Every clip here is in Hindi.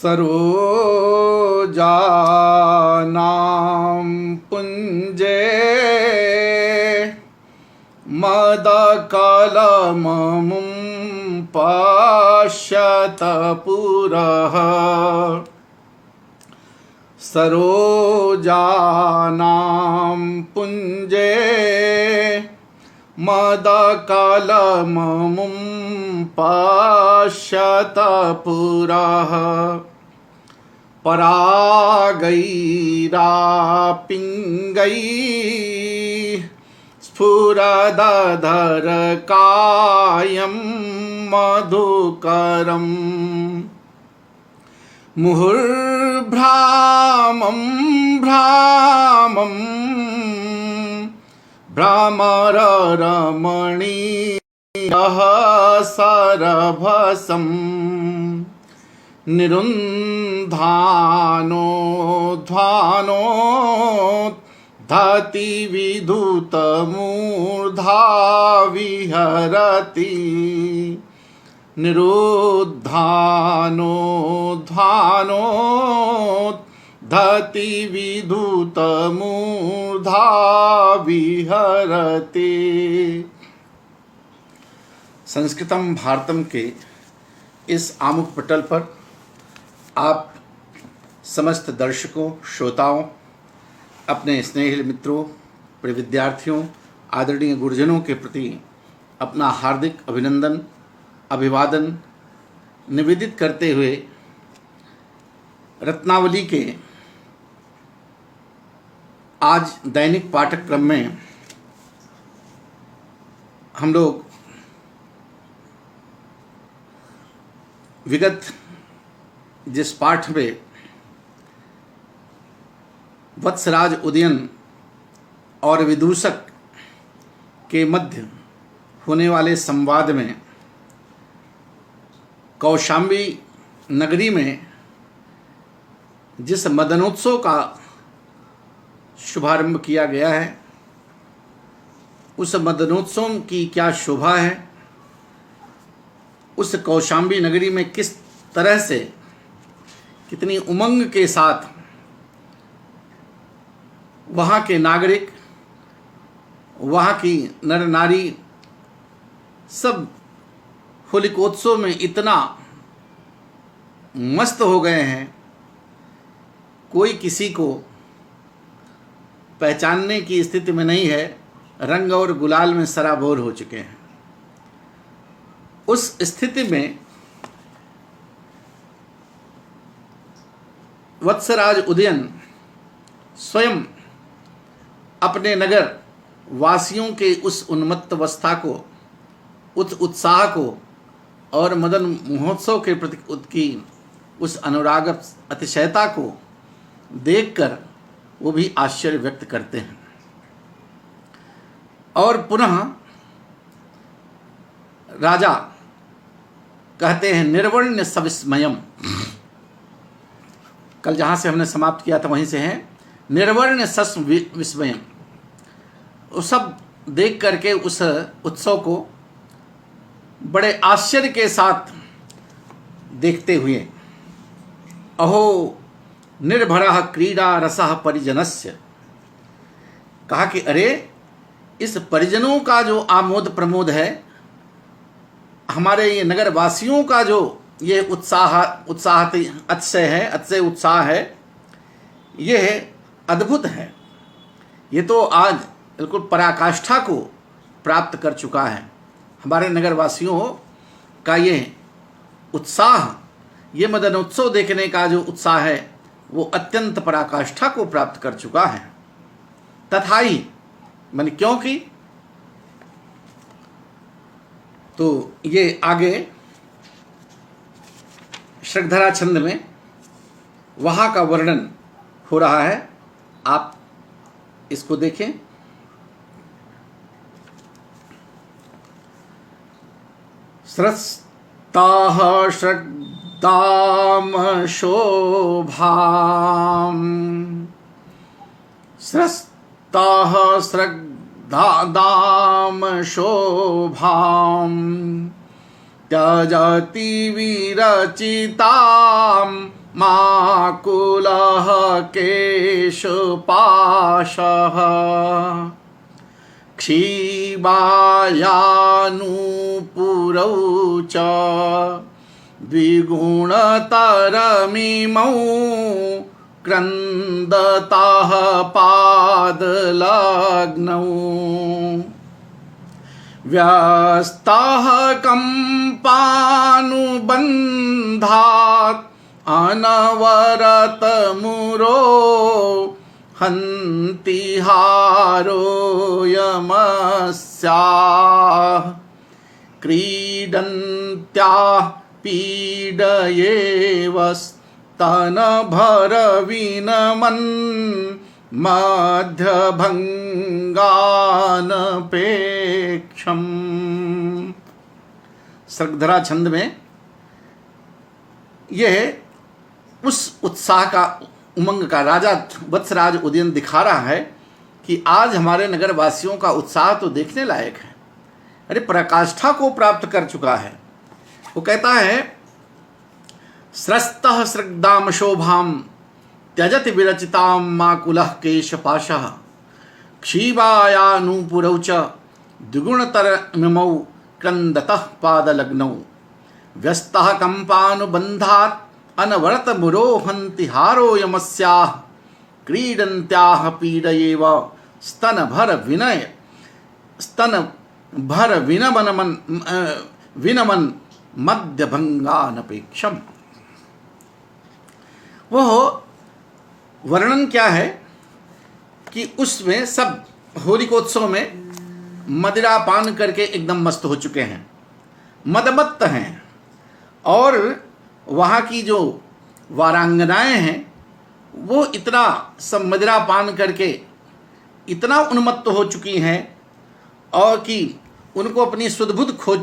सरोजानां पुञ्जे मदकलममुं पश्यत पुरः। सरोजानां पुञ्जे मदकलममुं पश्यत पुरः। परागैरापिङ्गैः स्फुरदधरकायं मधुकरम्। मुहुर्भ्रामं भ्रामं भ्रमररमणीयः सरभसम्। निरुन्धानोद्धानोद्धति विधुतमूर्धा विहरति। निरुद्धानोद्धानोद्धति विधुतमूर्धा विहरति। संस्कृतम भारतम के इस आमुख पटल पर आप समस्त दर्शकों, श्रोताओं, अपने स्नेहिल मित्रों, प्रिय विद्यार्थियों, आदरणीय गुरुजनों के प्रति अपना हार्दिक अभिनंदन, अभिवादन निवेदित करते हुए रत्नावली के आज दैनिक पाठ्यक्रम में हम लोग विगत जिस पाठ में वत्सराज उदयन और विदूषक के मध्य होने वाले संवाद में कौशाम्बी नगरी में जिस मदनोत्सव का शुभारंभ किया गया है, उस मदनोत्सव की क्या शोभा है, उस कौशाम्बी नगरी में किस तरह से कितनी उमंग के साथ वहाँ के नागरिक, वहाँ की नर नारी सब होलिकोत्सव में इतना मस्त हो गए हैं, कोई किसी को पहचानने की स्थिति में नहीं है, रंग और गुलाल में सराबोर हो चुके हैं। उस स्थिति में वत्सराज उदयन स्वयं अपने नगर वासियों के उस उन्मत्त अवस्था को, उस उत्साह को और मदन महोत्सव के प्रति उनकी उस अनुराग अतिशयता को देखकर वो भी आश्चर्य व्यक्त करते हैं। और पुनः राजा कहते हैं निर्वर्ण्य सविस्मयम। कल जहाँ से हमने समाप्त किया था वहीं से है निर्वर्ण्य सस विस्मयम। वो सब देख करके उस उत्सव को बड़े आश्चर्य के साथ देखते हुए अहो निर्भरः क्रीडा रसः परिजनस्य, कहा कि अरे इस परिजनों का जो आमोद प्रमोद है, हमारे ये नगर वासियों का जो ये उत्साह अतिशय है, अतिशय उत्साह है, ये अद्भुत है। ये तो आज बिल्कुल पराकाष्ठा को प्राप्त कर चुका है। हमारे नगर वासियों का ये उत्साह, ये मदनोत्सव देखने का जो उत्साह है, वो अत्यंत पराकाष्ठा को प्राप्त कर चुका है। तथाई माने क्योंकि, तो ये आगे श्रद्धरा छंद में वहाँ का वर्णन हो रहा है, आप इसको देखें। स्रस्ताः श्रद्धाम शोभाम, स्रस्ताः श्रद्धाम शोभाम, त्यजति विरचितां माकुलः केशपाशः क्षीबायानुपुरौ च द्विगुणतरमिमौ क्रन्दतः पादलग्नौ व्यस्तः कम्पानुबन्धात् अनवरतमुरो हन्ति हारोऽयमस्याः क्रीडन्त्याः पीडयेवस्तनभरविनमन् मध्यभंगानपेक्षम। सर्गधरा छंद में यह उस उत्साह का, उमंग का राजा वत्सराज उदयन दिखा रहा है कि आज हमारे नगर वासियों का उत्साह तो देखने लायक है, अरे पराकाष्ठा को प्राप्त कर चुका है। वो कहता है स्रस्तः सृग्दाम शोभाम त्यजति विरचितां माकुलः केशपाशः क्षीबायानुपुरौ च द्विगुणतरमिमौ क्रन्दतः पादलग्नौ व्यस्तः कम्पानुबन्धात् अनवरतमुरो हन्ति हारोऽयमस्याः क्रीडन्त्याः पीडयेव स्तनभर विनमन मध्यभंगानपेक्षम। वह वर्णन क्या है कि उसमें सब होलिकोत्सव में मदिरा पान करके एकदम मस्त हो चुके हैं, मदमत्त हैं, और वहाँ की जो वारांगनाएं हैं वो इतना सब मदिरा पान करके इतना उन्मत्त हो चुकी हैं और कि उनको अपनी सुध-बुध खोज,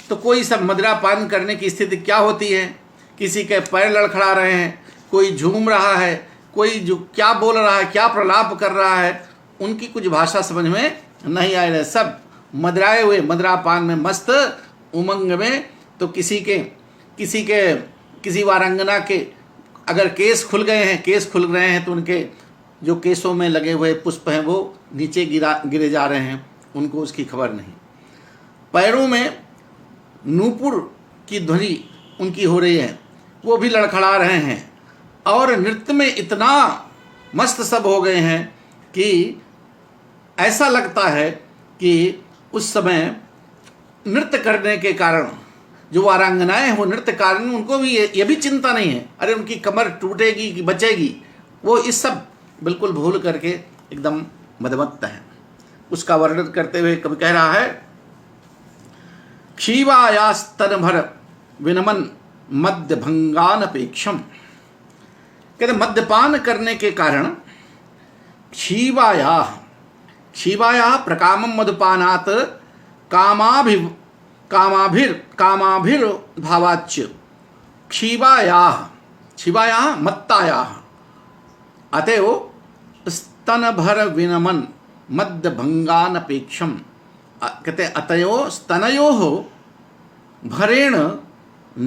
तो कोई सब मदिरा पान करने की स्थिति क्या होती है, किसी के पैर लड़खड़ा रहे हैं, कोई झूम रहा है, कोई जो क्या बोल रहा है, क्या प्रलाप कर रहा है, उनकी कुछ भाषा समझ में नहीं आ रही, सब मदराए हुए मदिरा पान में मस्त उमंग में। तो किसी वारंगना के अगर केस खुल गए हैं, केस खुल रहे हैं, तो उनके जो केसों में लगे हुए पुष्प हैं वो नीचे गिरे जा रहे हैं, उनको उसकी खबर नहीं। पैरों में नूपुर की ध्वनि उनकी हो रही है, वो भी लड़खड़ा रहे हैं, और नृत्य में इतना मस्त सब हो गए हैं कि ऐसा लगता है कि उस समय नृत्य करने के कारण जो वारांगनाएं हैं वो नृत्य कारण उनको भी ये भी चिंता नहीं है, अरे उनकी कमर टूटेगी कि बचेगी, वो इस सब बिल्कुल भूल करके एकदम मदमत्त है। उसका वर्णन करते हुए कवि कह रहा है क्षीवायास्तनभर विनमन मध्यभंगानपेक्षम। कहते मद्यपान करने के कारण क्षीवाया प्रकामम मधुपानात् कामाभिर भावाच्य क्षीवाया मत्ताया अतएव स्तनभर विनमन मध्यभंगानपेक्षम। कहते अतयो स्तनयोः भरेण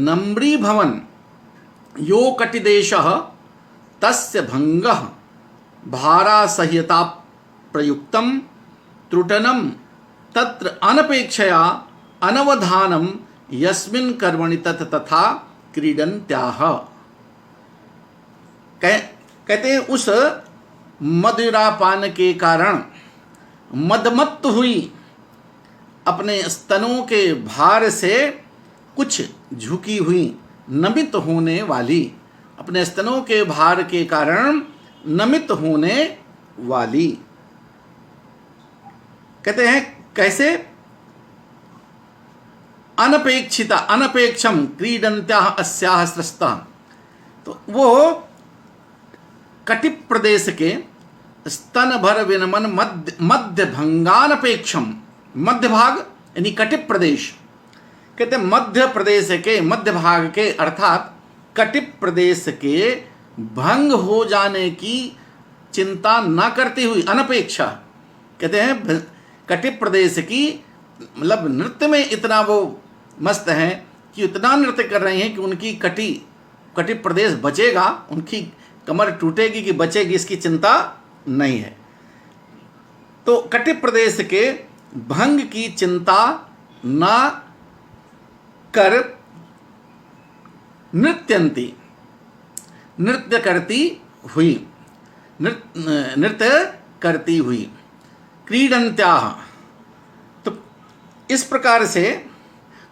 नम्रीभवन यो कटिदेशः तस्य भंगः भारासह्यता प्रयुक्तं त्रुटनं तत्र अनपेक्षया अनवधानम यस्मिन् कर्मणि तथा क्रीडन्त्याः। कहते हैं उस मदिरापान के कारण मदमत्त हुई अपने स्तनों के भार से कुछ झुकी हुई, नमित होने वाली, अपने स्तनों के भार के कारण नमित होने वाली। कहते हैं कैसे अनपेक्षम क्रीडन्त्याः अस्याः स्रस्तः। तो वो कटिप प्रदेश के स्तनभर विनमन मध्य भंगानपेक्षम, मध्य भाग यानी कटिप प्रदेश। कहते मध्य प्रदेश के मध्य भाग के अर्थात कटिप प्रदेश के भंग हो जाने की चिंता न करती हुई अनपेक्षा। कहते हैं कटिप प्रदेश की मतलब नृत्य में इतना वो मस्त हैं कि इतना नृत्य कर रही हैं कि उनकी कटी कटि प्रदेश बचेगा, उनकी कमर टूटेगी कि बचेगी, इसकी चिंता नहीं है। तो कटि प्रदेश के भंग की चिंता न कर नृत्यंती, नृत्य करती हुई, नृत्य करती हुई, क्रीडन्त्याः। तो इस प्रकार से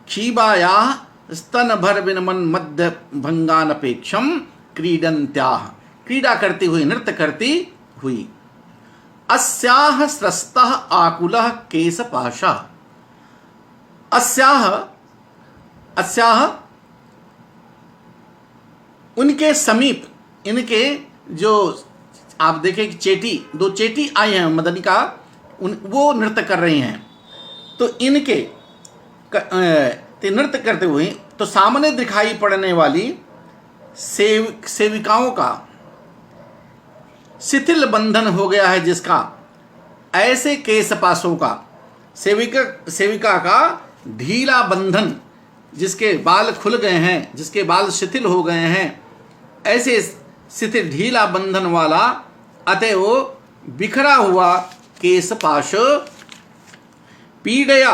क्षीबायाः स्तनभर विनमन मध्य भंगानपेक्षम क्रीडन्त्याः, क्रीड़ा करती हुई, नृत्य करती हुई। अस्याः स्रस्तः आकुलः केशपाशः, अस्याः, अस्याः उनके समीप, इनके जो आप देखें कि चेटी, दो चेटी आई हैं मदनिका, वो नृत्य कर रही हैं। तो इनके नृत्य करते हुए तो सामने दिखाई पड़ने वाली सेविकाओं का शिथिल बंधन हो गया है, जिसका ऐसे केशपाशों का, सेविका का ढीला बंधन, जिसके बाल खुल गए हैं, जिसके बाल शिथिल हो गए हैं, ऐसे शिथिल ढीला बंधन वाला अतः वो बिखरा हुआ केशपाश पीड़या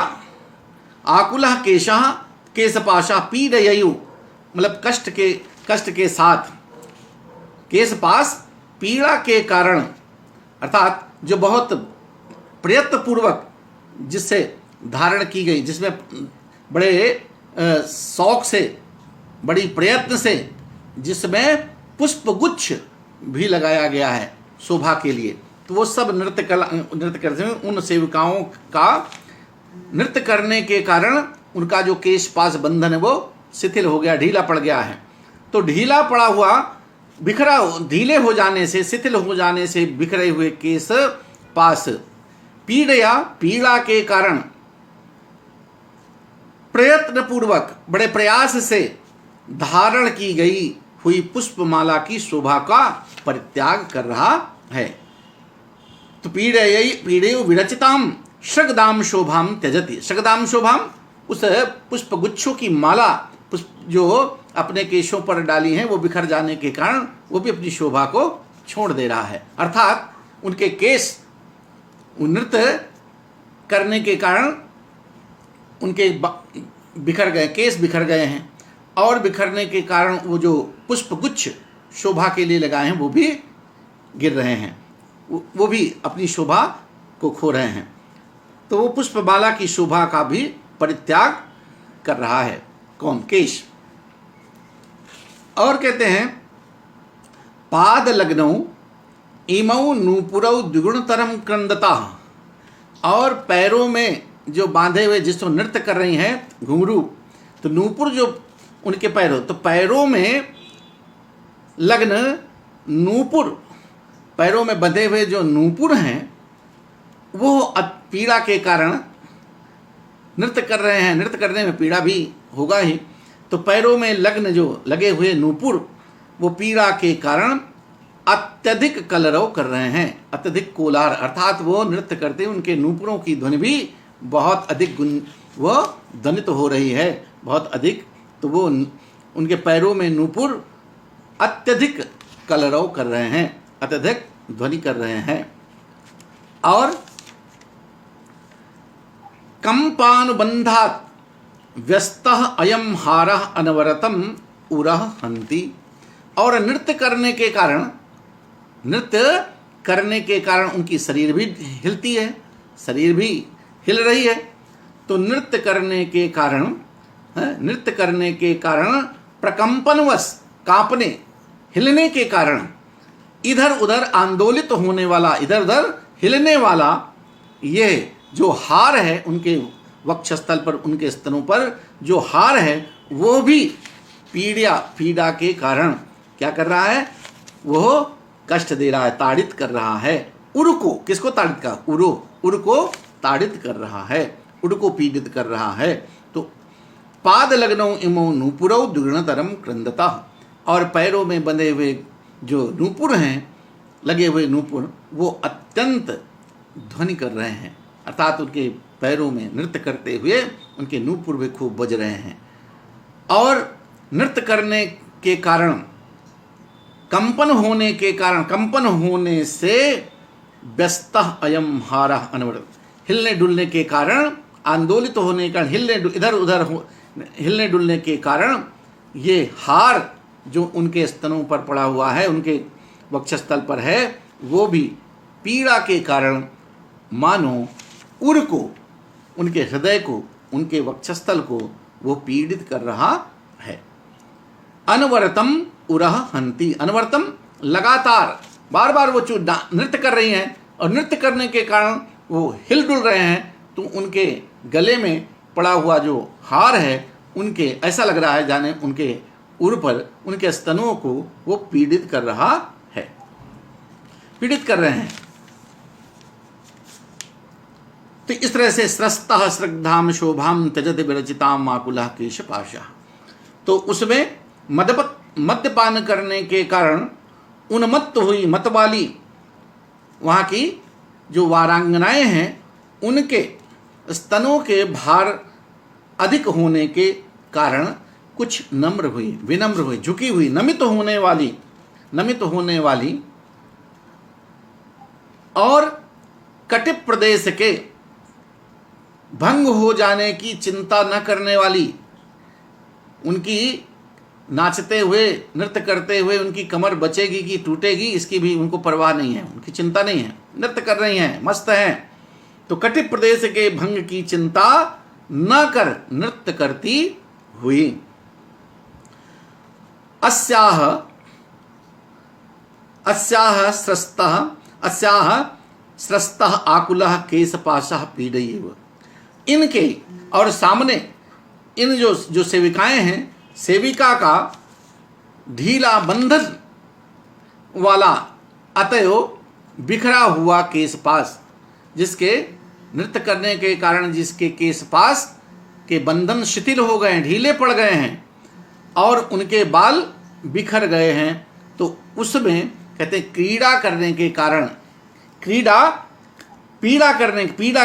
आकुलः केशः केशपाशा पीड़ययु, मतलब कष्ट के साथ, केशपाश पीड़ा के कारण, अर्थात जो बहुत प्रयत्नपूर्वक जिससे धारण की गई, जिसमें बड़े शौक से, बड़ी प्रयत्न से, जिसमें पुष्पगुच्छ भी लगाया गया है शोभा के लिए, तो वो सब नृत्य करते हुए उन सेविकाओं का नृत्य करने के कारण उनका जो केशपाश बंधन है वो शिथिल हो गया, ढीला पड़ गया है। तो ढीला पड़ा हुआ, बिखरा, ढीले हो जाने से, शिथिल हो जाने से बिखरे हुए केश पास पीड़या, पीड़ा के कारण, प्रयत्न पूर्वक, बड़े प्रयास से धारण की गई हुई पुष्पमाला की शोभा का परित्याग कर रहा है। तो पीड़ेय विरचिताम शगदाम शोभाम त्यजति, शगदाम शोभाम, उस पुष्पगुच्छों की माला, पुष्प जो अपने केशों पर डाली हैं, वो बिखर जाने के कारण वो भी अपनी शोभा को छोड़ दे रहा है। अर्थात उनके केश नृत्य करने के कारण उनके बिखर गए, केस बिखर गए हैं, और बिखरने के कारण वो जो पुष्पगुच्छ शोभा के लिए लगाए हैं वो भी गिर रहे हैं, वो भी अपनी शोभा को खो रहे हैं। तो वो पुष्पमाला की शोभा का भी परित्याग कर रहा है, कौन? केश। और कहते हैं पाद लग्नौ इमौ नूपुरौ द्विगुणतरम क्रंदता, और पैरों में जो बांधे हुए जिसको नृत्य कर रही हैं घुंघरू, तो नूपुर जो उनके पैरों, तो पैरों में लग्न नूपुर, पैरों में बंधे हुए जो नूपुर हैं वो पीड़ा के कारण नृत्य कर रहे हैं, नृत्य करने में पीड़ा भी होगा ही। तो पैरों में लग्न जो लगे हुए नूपुर वो पीड़ा के कारण अत्यधिक कलरव कर रहे हैं, अत्यधिक कोलार, अर्थात वो नृत्य करते उनके नूपुरों की ध्वनि भी बहुत अधिक वो ध्वनित हो रही है, बहुत अधिक। तो वो उनके पैरों में नूपुर अत्यधिक कलरव कर रहे हैं, अत्यधिक ध्वनि कर रहे हैं। और कंपानुबंधात व्यस्तः अयम हारः अनवरतम उरः हन्ति, और नृत्य करने के कारण उनकी शरीर भी हिलती है, शरीर भी हिल रही है। तो नृत्य करने के कारण प्रकंपनवश, कांपने, हिलने के कारण, इधर उधर आंदोलित होने वाला, इधर उधर हिलने वाला ये जो हार है उनके वक्षस्थल पर, उनके स्तनों पर जो हार है वो भी पीड़ा के कारण क्या कर रहा है? वो कष्ट दे रहा है, ताड़ित कर रहा है। उर को, किसको ताड़ित का? उर को ताड़ित कर रहा है, उर को पीड़ित कर रहा है। तो पाद लग्नौ इमौ नूपुरौ द्विगुणतरम क्रंदता, और पैरों में बंधे हुए जो नूपुर हैं, लगे हुए नूपुर, वो अत्यंत ध्वनि कर रहे हैं, अर्थात उनके पैरों में नृत्य करते हुए उनके नूपुर भी खूब बज रहे हैं। और नृत्य करने के कारण, कंपन होने से व्यस्तः अयम हारः अनवरत, हिलने डुलने के कारण, आंदोलित होने का इधर उधर हिलने डुलने के कारण ये हार जो उनके स्तनों पर पड़ा हुआ है, उनके वक्षस्थल पर है, वो भी पीड़ा के कारण मानो उर को, उनके हृदय को, उनके वक्षस्थल को वो पीड़ित कर रहा है। अनवरतम उरह हंति, अनवरतम लगातार बार बार वो नृत्य कर रही हैं और नृत्य करने के कारण वो हिल डुल रहे हैं, तो उनके गले में पड़ा हुआ जो हार है, उनके ऐसा लग रहा है जाने उनके उर पर, उनके स्तनों को वो पीड़ित कर रहा है, पीड़ित कर रहे हैं। तो इस तरह से स्रस्तः श्रद्धाम शोभाम त्यजत विरचिताम आकुलः केशपाशः, तो उसमें मद्यपान करने के कारण उन्मत्त हुई, मतवाली वहाँ की जो वारांगनाएं हैं, उनके स्तनों के भार अधिक होने के कारण कुछ नम्र हुई, विनम्र हुई, झुकी हुई, नमित होने वाली और कटिप प्रदेश के भंग हो जाने की चिंता न करने वाली, उनकी नाचते हुए, नृत्य करते हुए उनकी कमर बचेगी कि टूटेगी, इसकी भी उनको परवाह नहीं है, उनकी चिंता नहीं है, नृत्य कर रही हैं, मस्त हैं। तो कटिप प्रदेश के भंग की चिंता न कर नृत्य करती हुई अस्याह स्रस्तः आकुलः केशपाशः पीडयेव, इनके और सामने इन जो सेविकाएं हैं, सेविका का ढीला बंधन वाला अतयो बिखरा हुआ केशपाश, जिसके नृत्य करने के कारण जिसके केशपाश के बंधन शिथिल हो गए हैं, ढीले पड़ गए हैं और उनके बाल बिखर गए हैं, तो उसमें कहते हैं क्रीड़ा करने के कारण, पीड़ा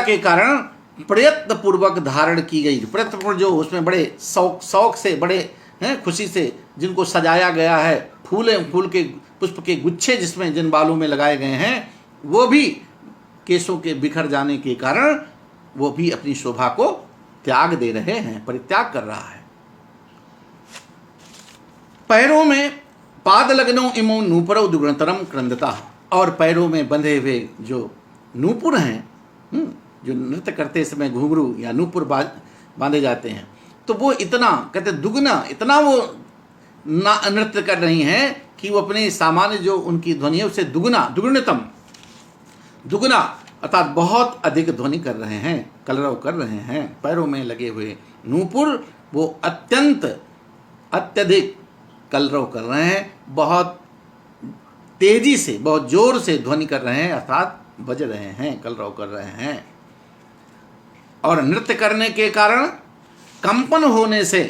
के कारण प्रयत्न पूर्वक धारण की गई, प्रयत्नपूर्वक जो उसमें बड़े शौक से, बड़े खुशी से जिनको सजाया गया है, फूल के पुष्प के गुच्छे जिसमें जिन बालों में लगाए गए हैं, वो भी केशों के बिखर जाने के कारण वो भी अपनी शोभा को त्याग दे रहे हैं, परित्याग कर रहा है। पैरों में पाद लग्नो इमो नूपुरौ दुगुणतरम क्रंदता, और पैरों में बंधे हुए जो नूपुर हैं, जो नृत्य करते समय घुंघरू या नूपुर बांधे जाते हैं, तो वो इतना कहते दुगना, इतना वो नृत्य कर रही हैं कि वो अपने सामान्य जो उनकी ध्वनि है उससे दुगना अर्थात बहुत अधिक ध्वनि कर रहे हैं, कलरव कर रहे हैं। पैरों में लगे हुए नूपुर वो अत्यधिक कलरव कर रहे हैं, बहुत तेजी से, बहुत जोर से ध्वनि कर रहे हैं, अर्थात बज रहे हैं, कलरव कर रहे हैं। और नृत्य करने के कारण कंपन होने से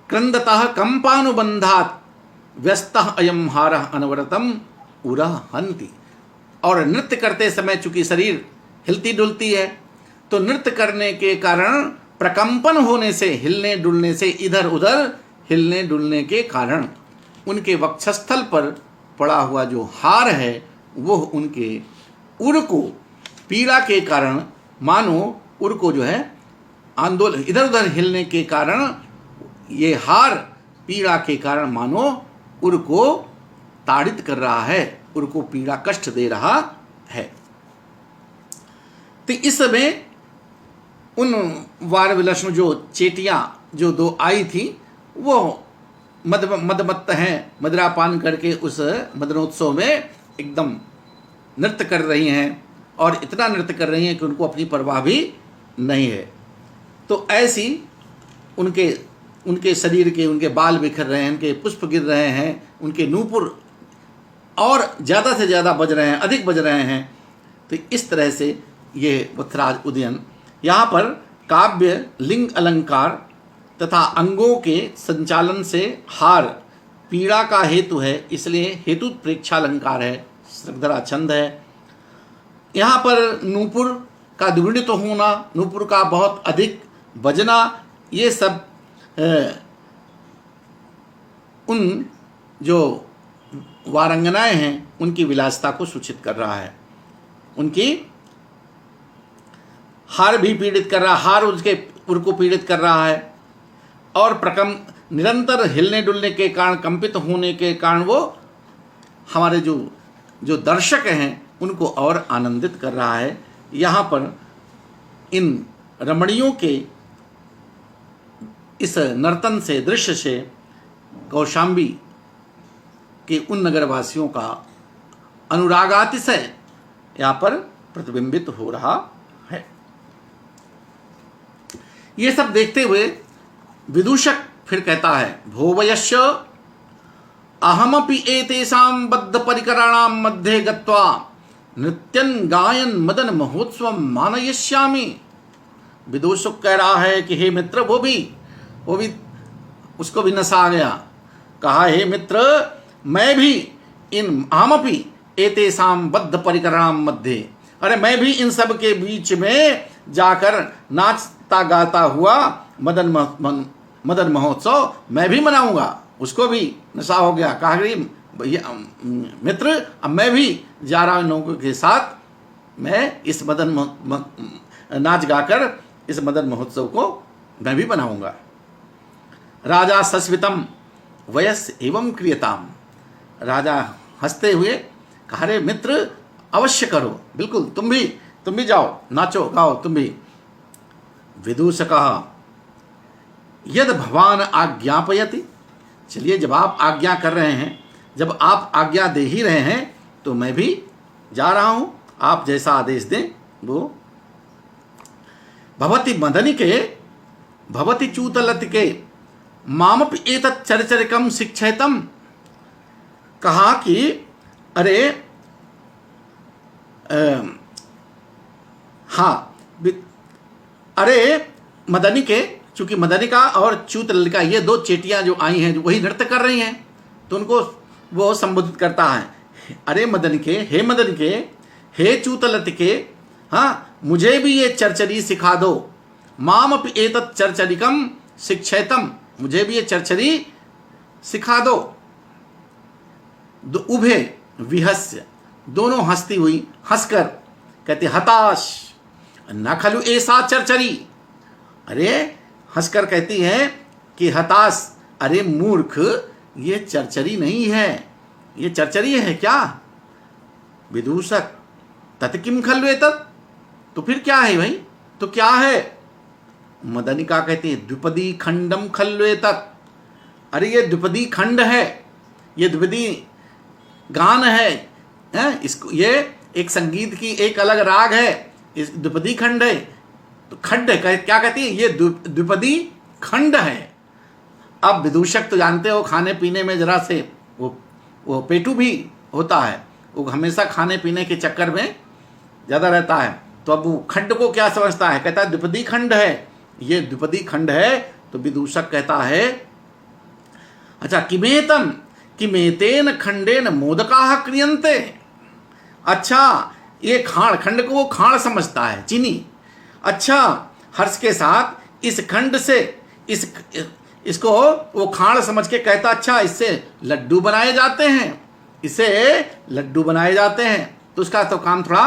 क्रंदतः कंपानुबंधात व्यस्तः अयम हारः अनवरतम उरह हंति, और नृत्य करते समय चूंकि शरीर हिलती डुलती है, तो नृत्य करने के कारण प्रकंपन होने से, हिलने डुलने से, इधर उधर हिलने डुलने के कारण उनके वक्षस्थल पर पड़ा हुआ जो हार है, वो उनके उर को पीड़ा के कारण, मानो उर को जो है आंदोलन, इधर उधर हिलने के कारण, ये हार पीड़ा के कारण मानो उर को ताड़ित कर रहा है, उर को पीड़ा कष्ट दे रहा है। तो इस समय उन वार विलक्षण जो चेटियां जो दो आई थी, वो मदमत्त हैं, मदिरापान करके उस मदनोत्सव में एकदम नृत्य कर रही हैं, और इतना नृत्य कर रही हैं कि उनको अपनी परवाह भी नहीं है। तो ऐसी उनके शरीर के, उनके बाल बिखर रहे हैं, उनके पुष्प गिर रहे हैं, उनके नूपुर और ज़्यादा से ज़्यादा बज रहे हैं, अधिक बज रहे हैं। तो इस तरह से ये पृथ्वीराज उदयन यहाँ पर काव्य, लिंग अलंकार तथा अंगों के संचालन से हार पीड़ा का हेतु है, इसलिए हेतु प्रेक्षालंकार है, श्रद्धरा छंद है। यहाँ पर नूपुर का द्विगुणित होना, नूपुर का बहुत अधिक बजना, ये सब उन जो वारंगनाएं हैं उनकी विलासिता को सूचित कर रहा है। उनकी हार भी पीड़ित कर रहा, हार उसके उर को पीड़ित कर रहा है, और प्रकंप निरंतर हिलने डुलने के कारण, कंपित होने के कारण वो हमारे जो दर्शक हैं उनको और आनंदित कर रहा है। यहाँ पर इन रमणियों के इस नर्तन से, दृश्य से कौशाम्बी के उन नगरवासियों का अनुरागातिशय यहाँ पर प्रतिबिंबित हो रहा है। ये सब देखते हुए विदूषक फिर कहता है, भोवयश्य अहमपि एतेषां बद्ध परिकराणां मध्ये गत्वा नृत्यं गायन मदन महोत्सव मानयिष्यामि। विदूषक कह रहा है कि हे मित्र, वो भी उसको भी नशा आ गया। कहा, हे मित्र, मैं भी इन अहमपि एतेषां बद्ध परिकराणां मध्ये, अरे मैं भी इन सब के बीच में जाकर नाचता गाता हुआ मदन महोत्सव मैं भी मनाऊंगा। उसको भी नशा हो गया। कहा, भैया मित्र, अब मैं भी जा रहा हूं लोगों के साथ, मैं इस नाच गाकर इस मदन महोत्सव को मैं भी बनाऊंगा। राजा सस्मितम वयस एवं क्रियताम। राजा हंसते हुए कहा, रे मित्र, अवश्य करो, बिल्कुल, तुम भी जाओ, नाचो गाओ तुम भी। विदूषकः यद भवान आज्ञापयति। चलिए, जब आप आज्ञा कर रहे हैं, जब आप आज्ञा दे ही रहे हैं, तो मैं भी जा रहा हूं, आप जैसा आदेश दें वो। भवति मदनिके भवति चूतलतिके मामपि एतत् चरचरिकम शिक्षयतम। कहा कि अरे हाँ, अरे मदनिके, चूंकि मदनिका और च्यूतललिका ये दो चेटियां जो आई हैं, जो वही नृत्य कर रही हैं, तो उनको वो संबोधित करता है, अरे मदनिके, हे मदनिके, हे च्यूतलतिके, हाँ, मुझे भी ये चरचरी सिखा दो। मामपि एतत् चरचरिकम शिक्षयतम, मुझे भी ये चरचरी सिखा दो। उभे विहस्य, दोनों हंसती हुई, हंसकर कहते, हताश न खलु ऐसा चरचरी। अरे हंसकर कहती है कि हताश, अरे मूर्ख, ये चरचरी नहीं है, ये चरचरी है क्या? विदूषक, तत् किम खलु एतत्, तो फिर क्या है भाई, तो क्या है? मदनिका कहती है, द्विपदी खंडम खलु एतत्। अरे ये द्विपदी खंड है, ये द्विपदी गान है, इसको, ये एक संगीत की एक अलग राग है, इस द्विपदी खंड है। तो खंड है, क्या कहती है, ये द्विपदी खंड है। अब विदूषक तो जानते हो, खाने पीने में जरा से वो पेटू भी होता है, वो हमेशा खाने पीने के चक्कर में ज़्यादा रहता है। तो अब वो खंड को क्या समझता है, कहता है द्विपदी खंड है, ये द्विपदी खंड है। तो विदूषक कहता है, अच्छा, किमेतेन खंडेन मोदकाः क्रियन्ते। अच्छा, ये खंड को वो खाड़ समझता है, चीनी। अच्छा, हर्ष के साथ इस खंड से इसको वो खाड़ समझ के कहता, अच्छा, इससे लड्डू बनाए जाते हैं, इसे लड्डू बनाए जाते हैं। तो उसका तो काम थोड़ा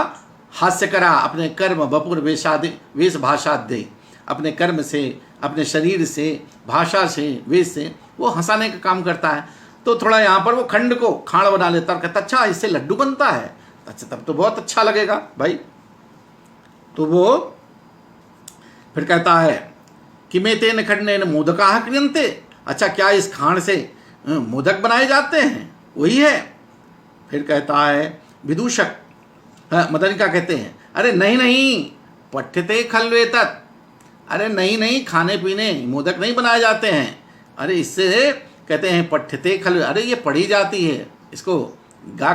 हास्य करा, अपने कर्म बपुर वेश भाषाद्य, अपने कर्म से, अपने शरीर से, भाषा से, वेश से वो हंसाने का काम करता है। तो थोड़ा यहाँ पर वो खंड को खाड़ बना लेता और कहता, अच्छा, इससे लड्डू बनता है, अच्छा, तब तो बहुत अच्छा लगेगा भाई। तो वो फिर कहता है कि मैं तेन खंडेन मोदकाः क्रियन्ते। अच्छा, क्या इस खांड से मोदक बनाए जाते हैं? वही है। फिर कहता है विदूषक, मदनिका कहते हैं, अरे नहीं, पठ्यते खलु एतत्। अरे नहीं, खाने पीने मोदक नहीं बनाए जाते हैं। अरे इससे कहते हैं पठ्यते खलु, अरे ये पढ़ी जाती है, इसको गा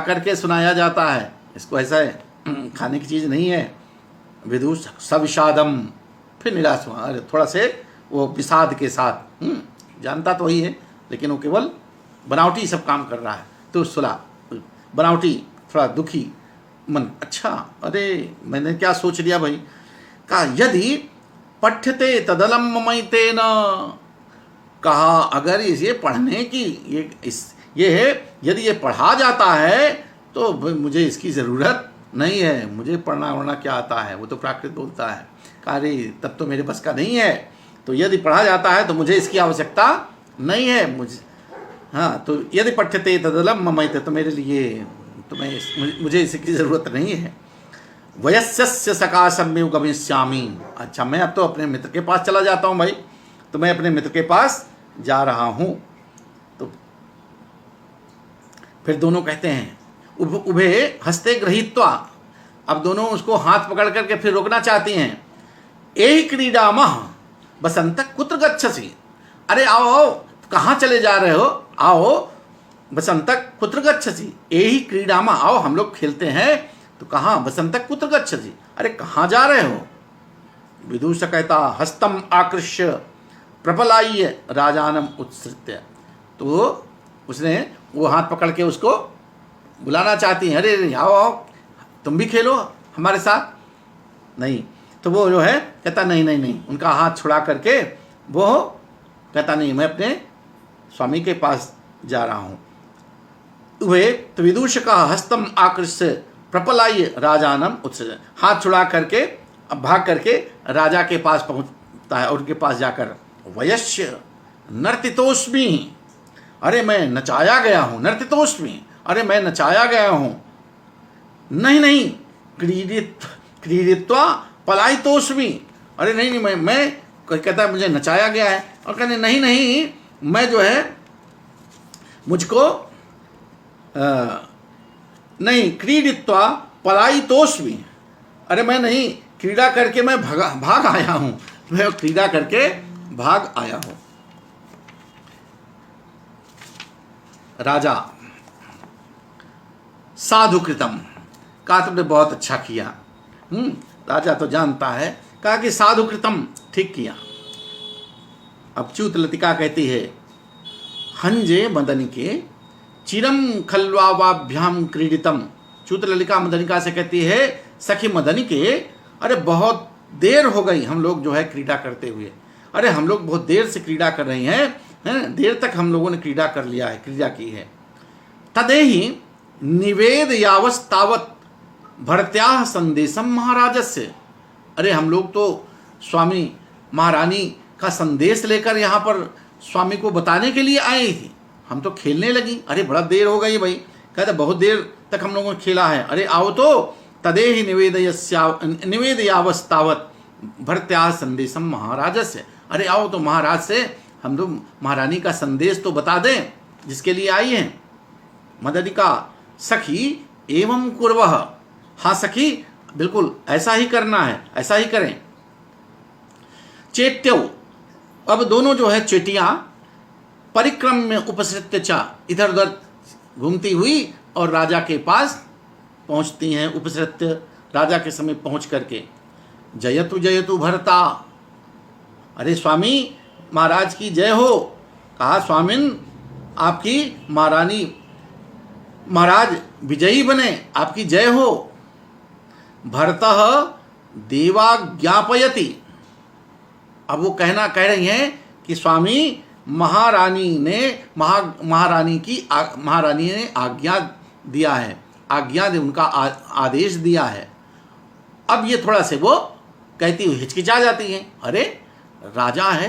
करके सुनाया जाता है, इसको ऐसा है, खाने की चीज़ नहीं है। विदूषक सविषादम, फिर निराश हुआ। अरे थोड़ा से वो विषाद के साथ, जानता तो वही है, लेकिन वो केवल बनावटी सब काम कर रहा है। तो सुला बनावटी, थोड़ा दुखी मन। अच्छा, अरे मैंने क्या सोच लिया भाई। कहा, यदि पठ्यते तदलम ममैतेन कहा अगर ये पढ़ने की ये है, यदि ये पढ़ा जाता है तो मुझे इसकी ज़रूरत नहीं है, मुझे पढ़ना वढ़ना क्या आता है, वो तो प्राकृत बोलता है। कहा अरे तब तो मेरे बस का नहीं है, तो यदि पढ़ा जाता है तो मुझे इसकी आवश्यकता नहीं है। मुझे हाँ, तो यदि पठ्यते तदलम ममैते, तो मेरे लिए तो मुझे इसकी ज़रूरत नहीं है। वयस्यस्य सकाशम्यु गमिष्यामि, अच्छा मैं अब तो अपने मित्र के पास चला जाता हूँ भाई, तो मैं अपने मित्र के पास जा रहा हूँ। तो फिर दोनों कहते हैं उभे हस्ते गृहीत्वा, अब दोनों उसको हाथ पकड़ करके फिर रोकना चाहती हैं। एहि क्रीडामः बसंत कुत्र गच्छसि, अरे आओ आओ, कहाँ चले जा रहे हो, आओ बसंत कुत्र गच्छसि, एहि क्रीडामः, आओ हम लोग खेलते हैं। तो कहाँ, बसंत कुत्र गच्छसि, अरे कहाँ जा रहे हो। विदूष कहता हस्तम आकृष्य प्रपलाय्य राजानम उत्सृत्य, तो उसने वो हाथ पकड़ के उसको बुलाना चाहती हैं, अरे आओ आओ तुम भी खेलो हमारे साथ। नहीं, तो वो जो है कहता नहीं नहीं नहीं, उनका हाथ छुड़ा करके वो कहता नहीं, मैं अपने स्वामी के पास जा रहा हूँ। वे तो विदूष का हस्तम आकृष्य प्रपलाय्य राजानम उत्सृत्य, हाथ छुड़ा करके अब भाग करके राजा के पास पहुँचता है और उनके पास जाकर वयस्य नर्तितोस्मि, अरे मैं नचाया गया हूँ, नर्तितोस्मि, अरे मैं नचाया गया हूँ। नहीं नहीं, क्रीडित्वा पलायितोस्मि, अरे नहीं नहीं, मैं कहता है मुझे नचाया गया है, और कहने नहीं नहीं, मैं जो है मुझको नहीं, क्रीडित्वा पलायितोस्मि, अरे मैं नहीं, क्रीड़ा करके मैं भाग आया हूँ, मैं क्रीड़ा करके भाग आया हूँ। राजा साधु कृतम, कहा तुमने बहुत अच्छा किया। राजा तो जानता है, कहा कि साधु कृतम, ठीक किया। अब च्यूत लतिका कहती है हंजे मदनिके चिरम खल्वावाभ्याम क्रीडितम, च्यूत ललिका मदनिका से कहती है सखी मदनिके, अरे बहुत देर हो गई हम लोग जो है क्रीड़ा करते हुए, अरे हम लोग बहुत देर से क्रीड़ा कर रहे हैं, देर तक हम लोगों ने क्रीड़ा कर लिया है, क्रीड़ा की है। तदेहि निवेद यावस्तावत भरत्याह संदेशम महाराजस्य, अरे हम लोग तो स्वामी महारानी का संदेश लेकर यहाँ पर स्वामी को बताने के लिए आए थे, हम तो खेलने लगी, अरे बड़ा देर हो गई भाई, कहते बहुत देर तक हम लोगों ने खेला है, अरे आओ तो। तदेहि निवेद यावस्तावत भरत्याह संदेशम महाराजस्य, अरे आओ तो महाराज से हम लोग महारानी का संदेश तो बता दें जिसके लिए आई हैं। मदनिका सखी एवं कुर्वः, हाँ सखी बिल्कुल ऐसा ही करना है, ऐसा ही करें। चेट्यौ, अब दोनों जो है चेटियां परिक्रम में उपसृत्य चा, इधर उधर घूमती हुई और राजा के पास पहुंचती हैं, उपसृत्य राजा के समीप पहुंच करके। जयतु जयतु भरता, अरे स्वामी महाराज की जय हो, कहा स्वामिन आपकी महारानी महाराज विजयी बने, आपकी जय हो। भरतः देवाज्ञापयति, अब वो कह रही हैं कि स्वामी महारानी ने आज्ञा दिया है, उनका आदेश दिया है। अब ये थोड़ा से वो कहती हुई हिचकिचा जाती हैं, अरे राजा है,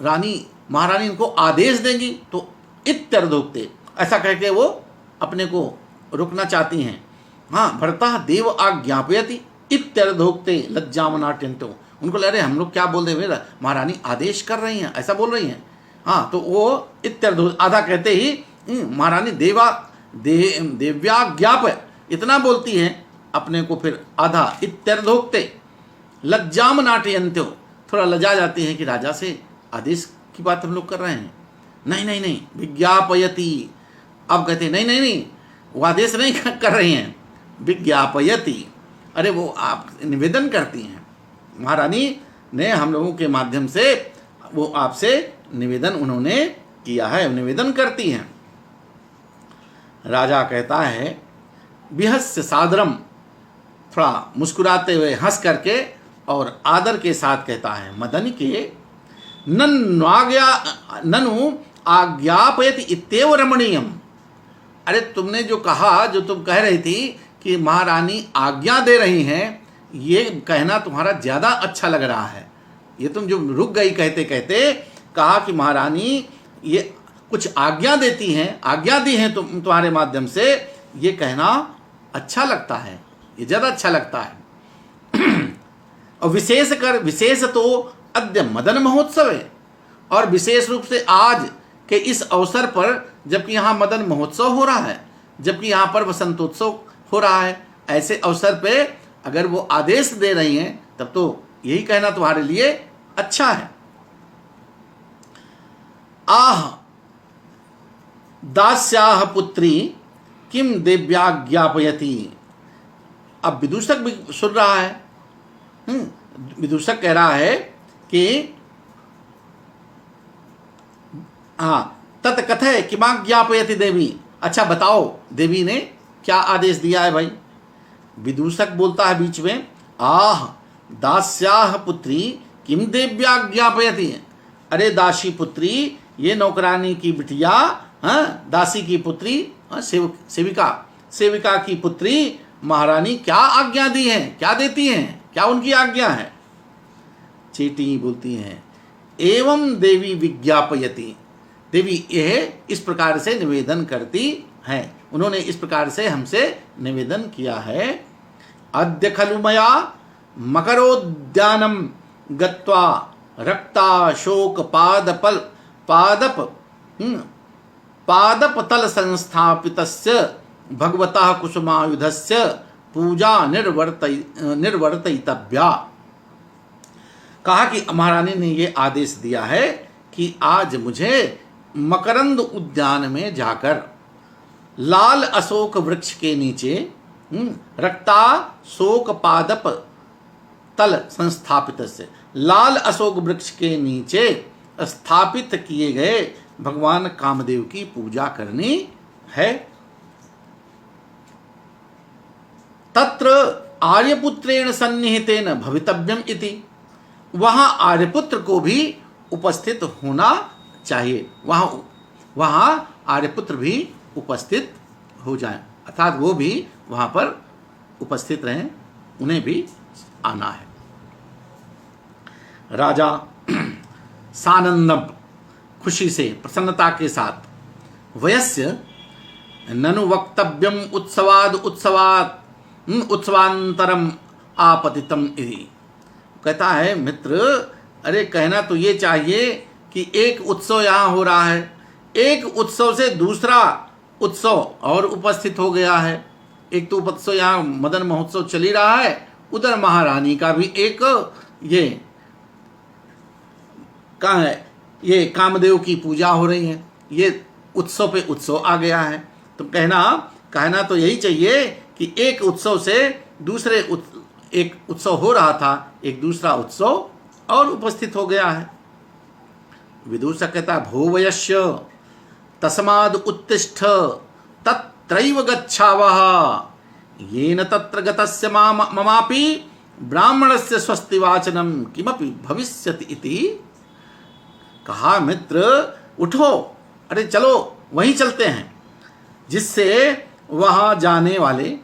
महारानी इनको आदेश देंगी, तो इत्यर्धोक्ते, ऐसा कह के वो अपने को रुकना चाहती हैं। हाँ, भरता देव आज्ञापयति इत्यर्धोक्ते लज्जामनाट्यंतो, उनको लग रहे हम लोग क्या बोल रहे हैं, महारानी आदेश कर रही हैं, ऐसा बोल रही हैं। हाँ, तो वो इत्यर्धो, आधा कहते ही महारानी देव्याज्ञाप इतना बोलती हैं अपने को, फिर आधा इत्यर्धोक्ते लज्जामनाट्यंतो, थोड़ा लजा जाती हैं कि राजा से आदेश की बात हम लोग कर रहे हैं। नहीं नहीं नहीं, विज्ञापयति, अब कहते नहीं नहीं नहीं, वो आदेश नहीं कर रही हैं, विज्ञापयति, अरे वो आप निवेदन करती हैं, महारानी ने हम लोगों के माध्यम से वो आपसे निवेदन उन्होंने किया है, निवेदन करती हैं। राजा कहता है बिहस्य सादरम, थोड़ा मुस्कुराते हुए हंस करके और आदर के साथ कहता है, मदन के ननु आज्ञापयति इत्येव रमणीयम। अरे तुमने जो कहा, जो तुम कह रही थी कि महारानी आज्ञा दे रही हैं, ये कहना तुम्हारा ज़्यादा अच्छा लग रहा है। ये तुम जो रुक गई कहते कहते, कहा कि महारानी ये कुछ आज्ञा देती हैं, आज्ञा दी हैं तुम्हारे माध्यम से, ये कहना अच्छा लगता है, ये ज़्यादा अच्छा लगता है। और विशेष तो अद्य मदन महोत्सव है, और विशेष रूप से आज के इस अवसर पर, जबकि यहाँ मदन महोत्सव हो रहा है, जबकि यहाँ पर वसंतोत्सव हो रहा है, ऐसे अवसर पे अगर वो आदेश दे रही हैं, तब तो यही कहना तुम्हारे लिए अच्छा है। आह दास्याह पुत्री किम देव्याज्ञापयति। अब विदूषक भी सुन रहा है। विदूषक कह रहा है कि तत्कथय किमाज्ञापयति देवी। अच्छा बताओ देवी ने क्या आदेश दिया है भाई। विदूषक बोलता है बीच में, आह दास्याह पुत्री किम देव्याज्ञापयति। अरे दासी पुत्री, ये नौकरानी की बिटिया, दासी की पुत्री, सेविका की पुत्री महारानी क्या आज्ञा दी है, क्या देती हैं, क्या उनकी आज्ञा है। चेटी बोलती हैं, एवं देवी विज्ञापयति। देवी यह इस प्रकार से निवेदन करती हैं, उन्होंने इस प्रकार से हमसे निवेदन किया है। अद्य खलु मया मकरोद्यानम गत्वा रक्ता शोक पादपतल संस्थापितस्य भगवतः कुसुमायुधस्य पूजा निर्वर्तयितव्या। कहा कि महारानी ने ये आदेश दिया है कि आज मुझे मकरंद उद्यान में जाकर लाल अशोक वृक्ष के नीचे रक्ता शोक पादप तल संस्थापित से, लाल अशोक वृक्ष के नीचे स्थापित किए गए भगवान कामदेव की पूजा करनी है। तत्र आर्यपुत्रेण सन्निहितेन भवितव्यम इति। वहाँ आर्यपुत्र को भी उपस्थित होना चाहिए, वहाँ आर्यपुत्र भी उपस्थित हो जाएं, अर्थात वो भी वहाँ पर उपस्थित रहें, उन्हें भी आना है। राजा सानंदम खुशी से, प्रसन्नता के साथ, वयस्य ननु वक्तव्यम उत्सवांतरम आपतितम इति। कहता है मित्र, अरे कहना तो ये चाहिए कि एक उत्सव यहाँ हो रहा है, एक उत्सव से दूसरा उत्सव और उपस्थित हो गया है। एक तो उत्सव यहाँ मदन महोत्सव चल ही रहा है, उधर महारानी का भी एक ये कहाँ है, ये कामदेव की पूजा हो रही है, ये उत्सव पे उत्सव आ गया है। तो कहना तो यही चाहिए कि एक उत्सव से दूसरे एक उत्सव हो रहा था, एक दूसरा उत्सव और उपस्थित हो गया है। विदूषक कहता भोवयस्य तस्माद् उत्तिष्ठ तत्रैव गच्छावः येन तत्र गतस्य ममापि ब्राह्मणस्य स्वस्ति वाचनम किमपि भविष्यति इति। कहा मित्र उठो, अरे चलो वहीं चलते हैं, जिससे वहाँ जाने वाले,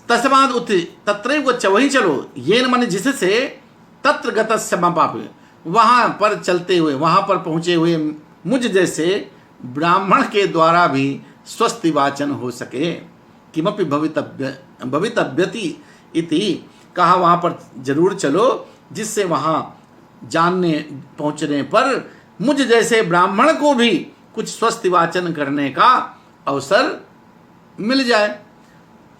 तस्माद् उत्ति तत्रैव गच्छ, वहीं चलो, येन मन जिससे, तत्र गतस्य ममापि, वहाँ पर चलते हुए, वहाँ पर पहुँचे हुए मुझ जैसे ब्राह्मण के द्वारा भी स्वस्ति वाचन हो सके। किमपि भवितव्यति इति। कहा वहाँ पर जरूर चलो, जिससे वहाँ जानने पहुँचने पर मुझ जैसे ब्राह्मण को भी कुछ स्वस्ति वाचन करने का अवसर मिल जाए।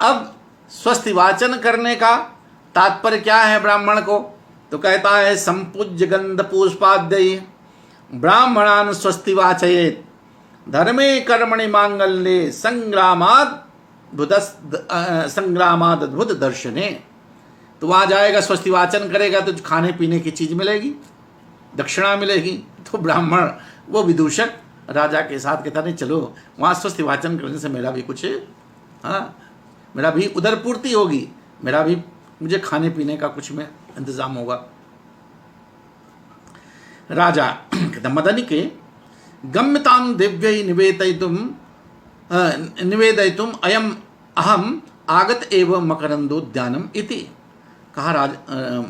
अब स्वस्ति वाचन करने का तात्पर्य क्या है ब्राह्मण को? तो कहता है संपूज्य गंध पुष्पाद्य ब्राह्मणान स्वस्ति वाचयेत धर्मे कर्मणि मांगल्ये संग्रामाद अद्भुत दर्शने। तो वहाँ जाएगा, स्वस्ति वाचन करेगा तो खाने पीने की चीज़ मिलेगी, दक्षिणा मिलेगी। तो ब्राह्मण वो विदूषक राजा के साथ कहता नहीं चलो वहाँ स्वस्ति वाचन करने से मेरा भी कुछ, मेरा भी उधर पूर्ति होगी, मेरा भी मुझे खाने पीने का कुछ में इंतजाम होगा। राजा कहते मदनिके गम्यतां दिव्यै निवेदयितुम अयम अहम आगत एव मकरंदोद्यानम इति। कहा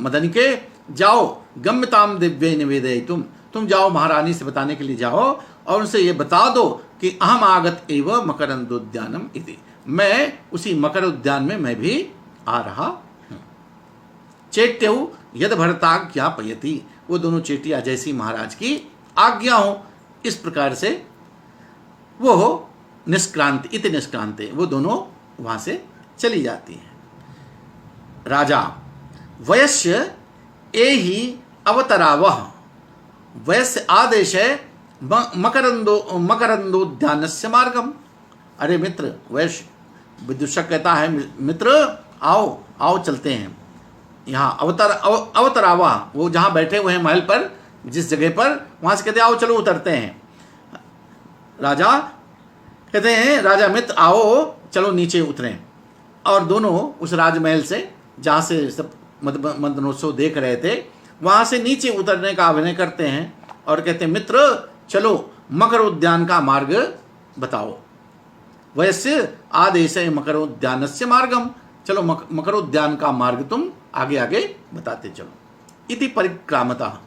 मदनिके जाओ गम्यताम दिव्यै निवेदयितुम, तुम जाओ महारानी से बताने के लिए जाओ और उनसे ये बता दो कि अहम आगत एव मकरंदोद्यानम इति, मैं उसी मकर उद्यान में मैं भी आ रहा हूँ। चेट्यौ यद भरताज्ञापयति, वो दोनों चेटियाँ जैसी महाराज की आज्ञा हो इस प्रकार से वो निष्क्रांति इति निष्क्रांति, वो दोनों वहाँ से चली जाती हैं। राजा वयस्य एहि अवतरावह, वयस्य आदेश है मकरंदोद्यानस्य मार्गम। अरे मित्र, वैश्य विदूषक कहता है मित्र आओ आओ चलते हैं यहाँ अवतरावा, वो जहाँ बैठे हुए हैं महल पर जिस जगह पर, वहाँ से कहते हैं आओ चलो उतरते हैं। राजा कहते हैं राजा मित्र आओ चलो नीचे उतरें, और दोनों उस राजमहल से जहाँ से सब मंदनोत्सव देख रहे थे वहाँ से नीचे उतरने का अभिनय करते हैं और कहते हैं मित्र चलो मकर उद्यान का मार्ग बताओ। वैसे आदेश है मकरोद्यानस्य मार्गम, चलो मकरोद्यान का मार्ग तुम आगे आगे बताते चलो। इति परिक्रामता,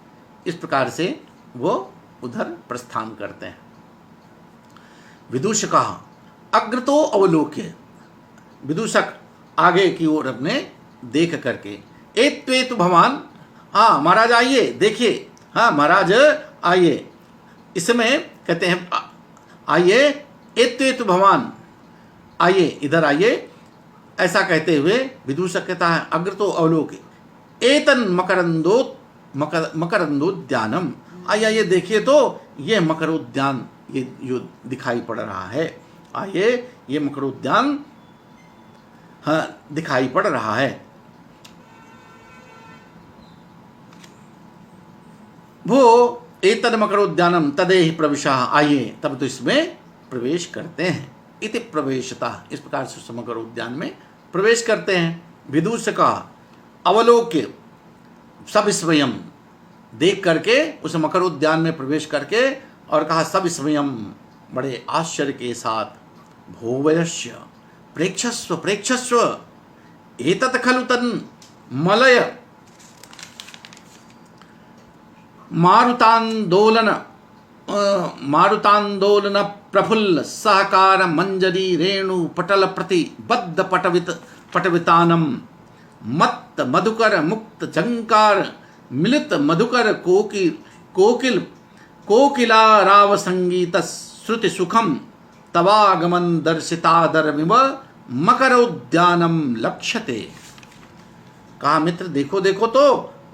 इस प्रकार से वो उधर प्रस्थान करते हैं। विदूषक अग्रतो अवलोक्य, विदूषक आगे की ओर अपने देख करके, एत्वेतु भवान, हाँ महाराज आइए देखिए, हाँ महाराज आइए। इसमें कहते हैं आइए, एत्वेतु भवान आइए इधर आइए, ऐसा कहते हुए विदूषक कहता है अग्रतो अवलोक्य एतन मकरंदोद्यानम, आइए आइए देखिए तो ये मकरोद्यान ये जो दिखाई पड़ रहा है, आइए ये मकरोद्यान हाँ दिखाई पड़ रहा है। वो एतद मकरोद्यानम तदेहि प्रविशा, आइए तब तो इसमें प्रवेश करते हैं। इति प्रवेशता, इस प्रकार से समग्र उद्यान में प्रवेश करते हैं। विदूषका अवलोक्य सब स्वयं, देख करके उस मकर उद्यान में प्रवेश करके और कहा सब स्वयं, बड़े आश्चर्य के साथ, भोवयस्य प्रेक्षस्व प्रेक्षस्व एतत् खलु तन् मलय मारुतांदोलन प्रफुल्ल सहकार मंजरी रेणु पटल प्रति बद्ध पटवितानम मत्त मधुकर मुक्त झंकार मिलित मधुकर कोकिला राव संगीत श्रुति सुखम तवागमन दर्शितादरमिव मकरोद्यानम लक्ष्यते। कहा मित्र देखो देखो तो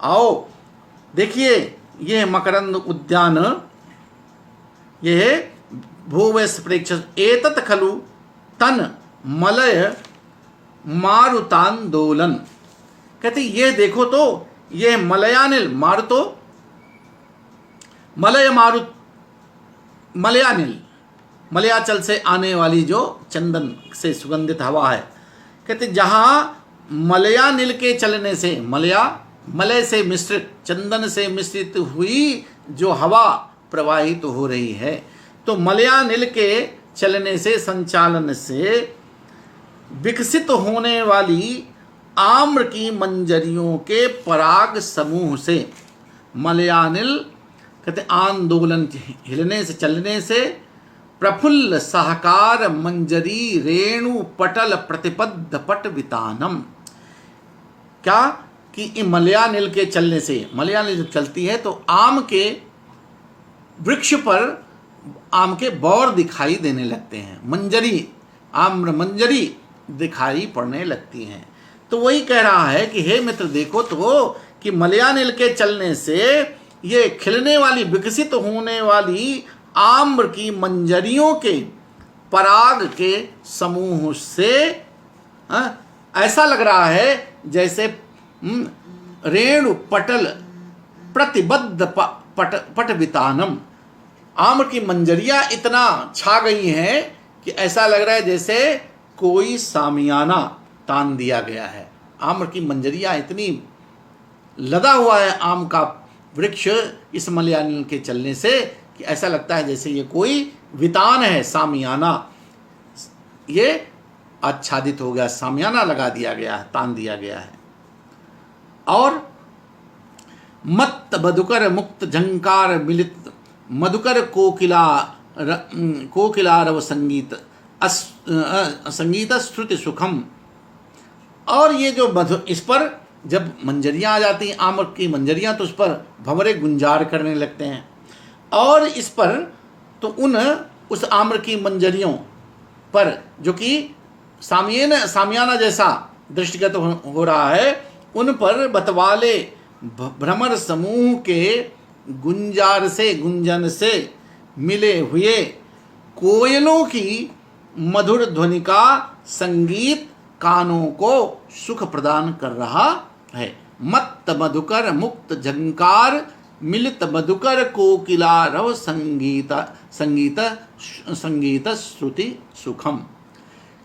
आओ देखिए ये मकरंद उद्यान, ये भूवैस प्रेक्ष एतत् खलु तन मलय मारुतांदोलन, कहते ये देखो तो ये मलयानिल, मारुतो मलय मारुत, मलयानिल मलयाचल से आने वाली जो चंदन से सुगंधित हवा है, कहते जहाँ मलयानिल के चलने से, मलय से मिश्रित चंदन से मिश्रित हुई जो हवा प्रवाहित हो रही है, तो मलयानिल के चलने से संचालन से विकसित होने वाली आम्र की मंजरियों के पराग समूह से, मलयानिल कहते आंदोलन हिलने से चलने से, प्रफुल्ल सहकार मंजरी रेणु पटल प्रतिपद्ध पट वितानम, क्या कि मलयानिल के चलने से, मलयानिल जब चलती है तो आम के वृक्ष पर आम के बौर दिखाई देने लगते हैं, मंजरी आम्र मंजरी दिखाई पड़ने लगती हैं। तो वही कह रहा है कि हे मित्र देखो तो कि मलयानिल के चलने से ये खिलने वाली विकसित होने वाली आम्र की मंजरियों के पराग के समूह से ऐसा लग रहा है जैसे रेणु पटल प्रतिबद्ध पट वितानम, आम्र की मंजरियां इतना छा गई हैं कि ऐसा लग रहा है जैसे कोई सामियाना तान दिया गया है। आम्र की मंजरियां इतनी लदा हुआ है आम का वृक्ष इस मलयानिल के चलने से कि ऐसा लगता है जैसे ये कोई वितान है, सामियाना, ये आच्छादित हो गया, सामियाना लगा दिया गया है, तान दिया गया है। और मत मधुकर मुक्त झंकार मिलित मधुकर कोकिलारव संगीत संगीत श्रुति सुखम। और ये जो मधु, इस पर जब मंजरियाँ आ जाती हैं, आम्र की मंजरियाँ, तो उस पर भंवरे गुंजार करने लगते हैं। और इस पर तो उस आम्र की मंजरियों पर जो कि सामियाना जैसा दृष्टिगत हो रहा है, उन पर बतवाले भ्रमर समूह के गुंजन से मिले हुए कोयलों की मधुर ध्वनि का संगीत कानों को सुख प्रदान कर रहा है। मत्त मधुकर मुक्त झंकार मिलित मधुकर कोकिलारव संगीत संगीत संगीत श्रुति सुखम।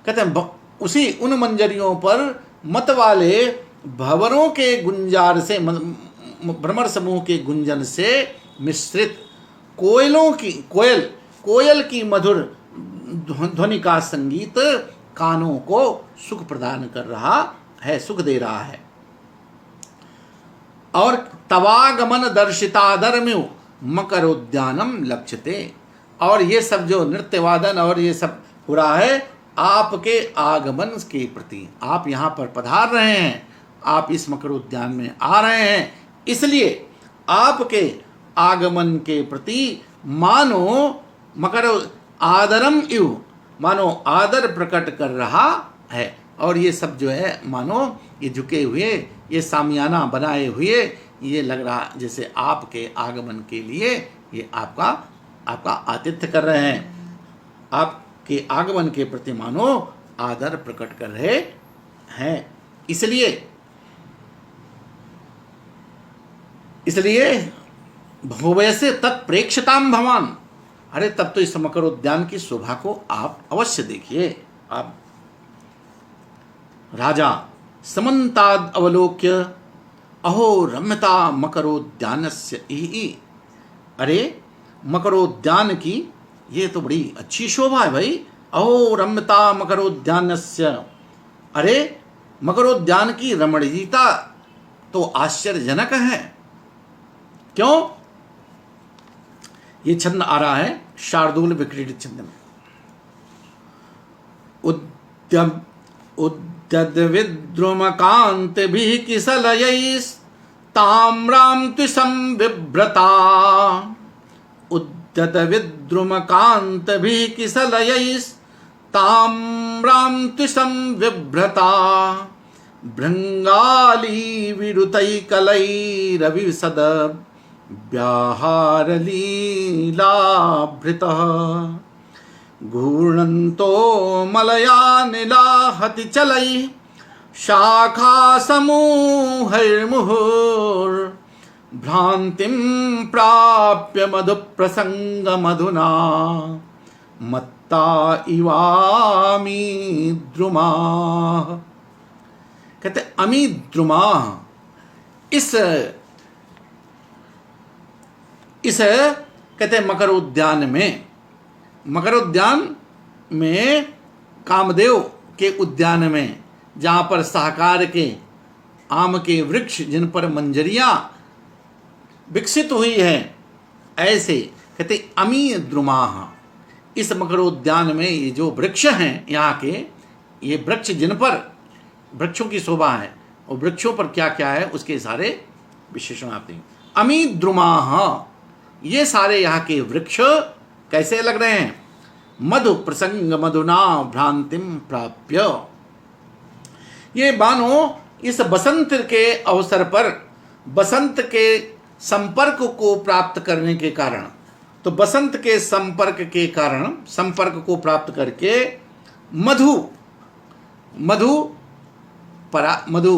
कहते हैं उसी उन मंजरियों पर मत वाले भंवरों के गुंजार से, भ्रमर समूह के गुंजन से मिश्रित कोयल की मधुर ध्वनि का संगीत कानों को सुख प्रदान कर रहा है, सुख दे रहा है। और तवागमन दर्शिताधर्म्यो मकरोद्यानम लक्ष्यते। और ये सब जो नृत्य वादन और ये सब हो रहा है आपके आगमन के प्रति, आप यहाँ पर पधार रहे हैं, आप इस मकरोद्यान में आ रहे हैं, इसलिए आपके आगमन के प्रति मानो मकर आदरम इव, मानो आदर प्रकट कर रहा है। और ये सब जो है मानो ये झुके हुए, ये सामियाना बनाए हुए, ये लग रहा जैसे आपके आगमन के लिए ये आपका आतिथ्य कर रहे हैं, आपके आगमन के प्रति मानो आदर प्रकट कर रहे हैं। इसलिए भोवयसे तत्प्रेक्षताम भवान। अरे तब तो इस मकरोद्यान की शोभा को आप अवश्य देखिए। आप राजा समन्ताद अवलोक्य अहो रम्यता मकरोद्यानस्य इहि। अरे मकरोद्यान की ये तो बड़ी अच्छी शोभा है भाई। अहो रम्यता मकरोद्यानस्य, अरे मकरोद्यान की रमणीयता तो आश्चर्यजनक है। क्यों? ये छंद आ रहा है शार्दूल विक्रीडित छंद में। उद्यद विद्रुम कांत भी किसलयैस् ताम्रां त्विषं बिभ्रता। उद्यत विद्रुम कांत भी किसलयैस् ताम्रां त्विषं बिभ्रता। भृंगाली विरुतैकलैरविशद व्याहारलीलाभृतः। घूर्णन्तो मलयानिलाहति चलैः शाखासमूहैर्मुहुर्भ्रान्तिं प्राप्य मधुप्रसङ्गमधुना मत्ता इवामी द्रुमाः। कहते अमी द्रुमाः, इस कहते मकरोद्यान में कामदेव के उद्यान में, जहाँ पर साहकार के आम के वृक्ष जिन पर मंजरियाँ विकसित हुई है, ऐसे कहते अमी द्रुमाः। इस मकरोद्यान में ये जो वृक्ष हैं यहाँ के, ये वृक्ष जिन पर वृक्षों की शोभा है, और वृक्षों पर क्या क्या है उसके सारे विशेषण आते हैं। अमी द्रुमाः, ये सारे यहाँ के वृक्ष कैसे लग रहे हैं? मधु प्रसंग मधुना भ्रांतिम प्राप्य। ये मानो इस बसंत के अवसर पर बसंत के संपर्क को प्राप्त करने के कारण, तो बसंत के संपर्क के कारण, संपर्क को प्राप्त करके मधु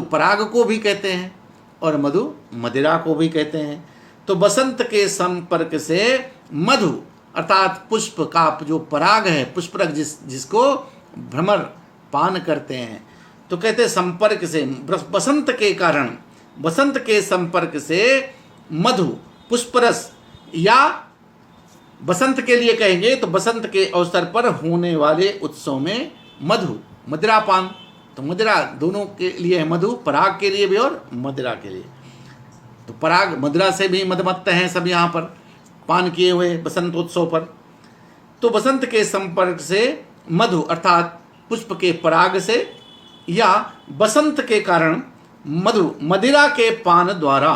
पराग को भी कहते हैं और मधु मदिरा को भी कहते हैं। तो बसंत के संपर्क से मधु अर्थात पुष्प का जो पराग है, पुष्परग जिसको भ्रमर पान करते हैं, तो कहते संपर्क से, बसंत के कारण, बसंत के संपर्क से मधु, पुष्परस, या बसंत के लिए कहेंगे तो बसंत के अवसर पर होने वाले उत्सव में मधु, मदिरापान। तो मदिरा दोनों के लिए है मधु, पराग के लिए भी और मदिरा के लिए। तो पराग मदिरा से भी मदमत्त हैं सब यहाँ पर पान किए हुए बसंतोत्सव पर। तो बसंत के संपर्क से मधु अर्थात पुष्प के पराग से या बसंत के कारण मधु मदिरा के पान द्वारा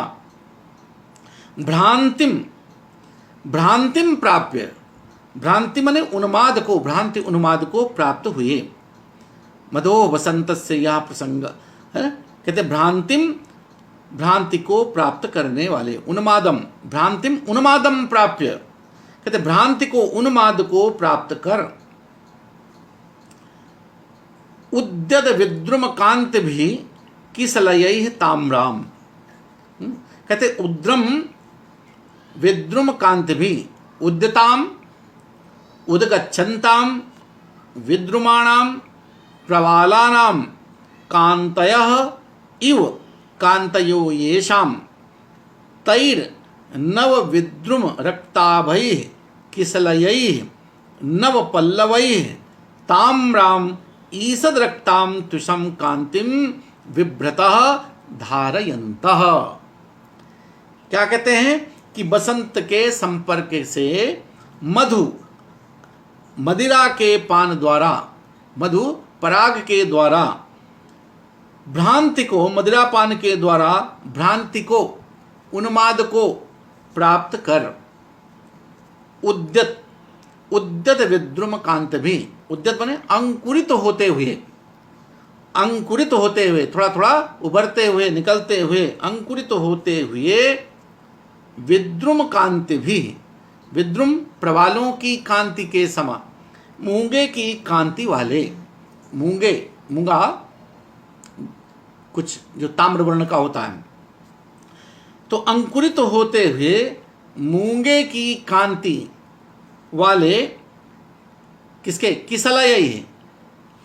भ्रांतिम प्राप्य, भ्रांति माने उन्माद को, भ्रांति उन्माद को प्राप्त हुए। मधो बसंत से यह प्रसंग है, कहते भ्रांति को प्राप्त करने वाले, उन्मादम भ्रांतिम उन्मादम प्राप्य, कहते भ्रांति को उन्माद को प्राप्त कर। उद्यत विद्रुम कांत भी किसलय ताम्राम, कहते उद्रम विद्रुम कांत भी, उद्यताम उदगच्छन्ताम विद्रुमाणाम प्रवालानाम कांतयः इव कांतयो येषाम तैर नव विद्रुम रक्ताभैः किसलयैः नव पल्लवैः ताम्राम ईषद रक्ताम तुषम कांतिम विभ्रतः धारयन्तः। क्या कहते हैं कि बसंत के संपर्क से मधु मदिरा के पान द्वारा, मधु पराग के द्वारा भ्रांति को, मदिरा पान के द्वारा भ्रांति को, उन्माद को प्राप्त कर। उद्यत विद्रुम कांत भी, उद्यत बने अंकुरित होते हुए, अंकुरित होते हुए, थोड़ा थोड़ा उभरते हुए, निकलते हुए, अंकुरित होते हुए विद्रुम कांति भी, विद्रुम प्रवालों की कांति के समान, मूंगे की कांति वाले, मूंगा कुछ जो ताम्र वर्ण का होता है, तो अंकुरित होते हुए मूंगे की कांति वाले किसके, किसलय है,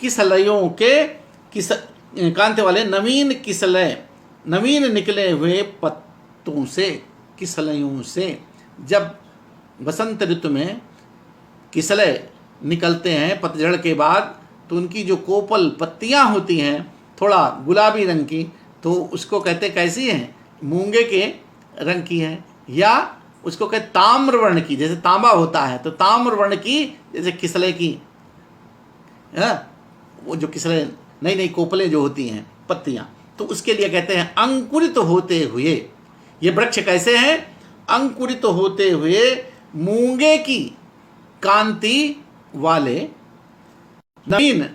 किसलयों के कांति वाले नवीन किसलय, नवीन निकले हुए पत्तों से, किसलयों से। जब बसंत ऋतु में किसलय निकलते हैं पतझड़ के बाद, तो उनकी जो कोपल पत्तियां होती हैं थोड़ा गुलाबी रंग की, तो उसको कहते कैसी हैं, मूंगे के रंग की है, या उसको कहते ताम्र वर्ण की, जैसे तांबा होता है तो ताम्र वर्ण की, जैसे किसलय की, वो जो किसलय नई नई कोपलें जो होती हैं पत्तियां, तो उसके लिए कहते हैं अंकुरित होते हुए। ये वृक्ष कैसे हैं, अंकुरित होते हुए मूंगे की कांति वाले नवीन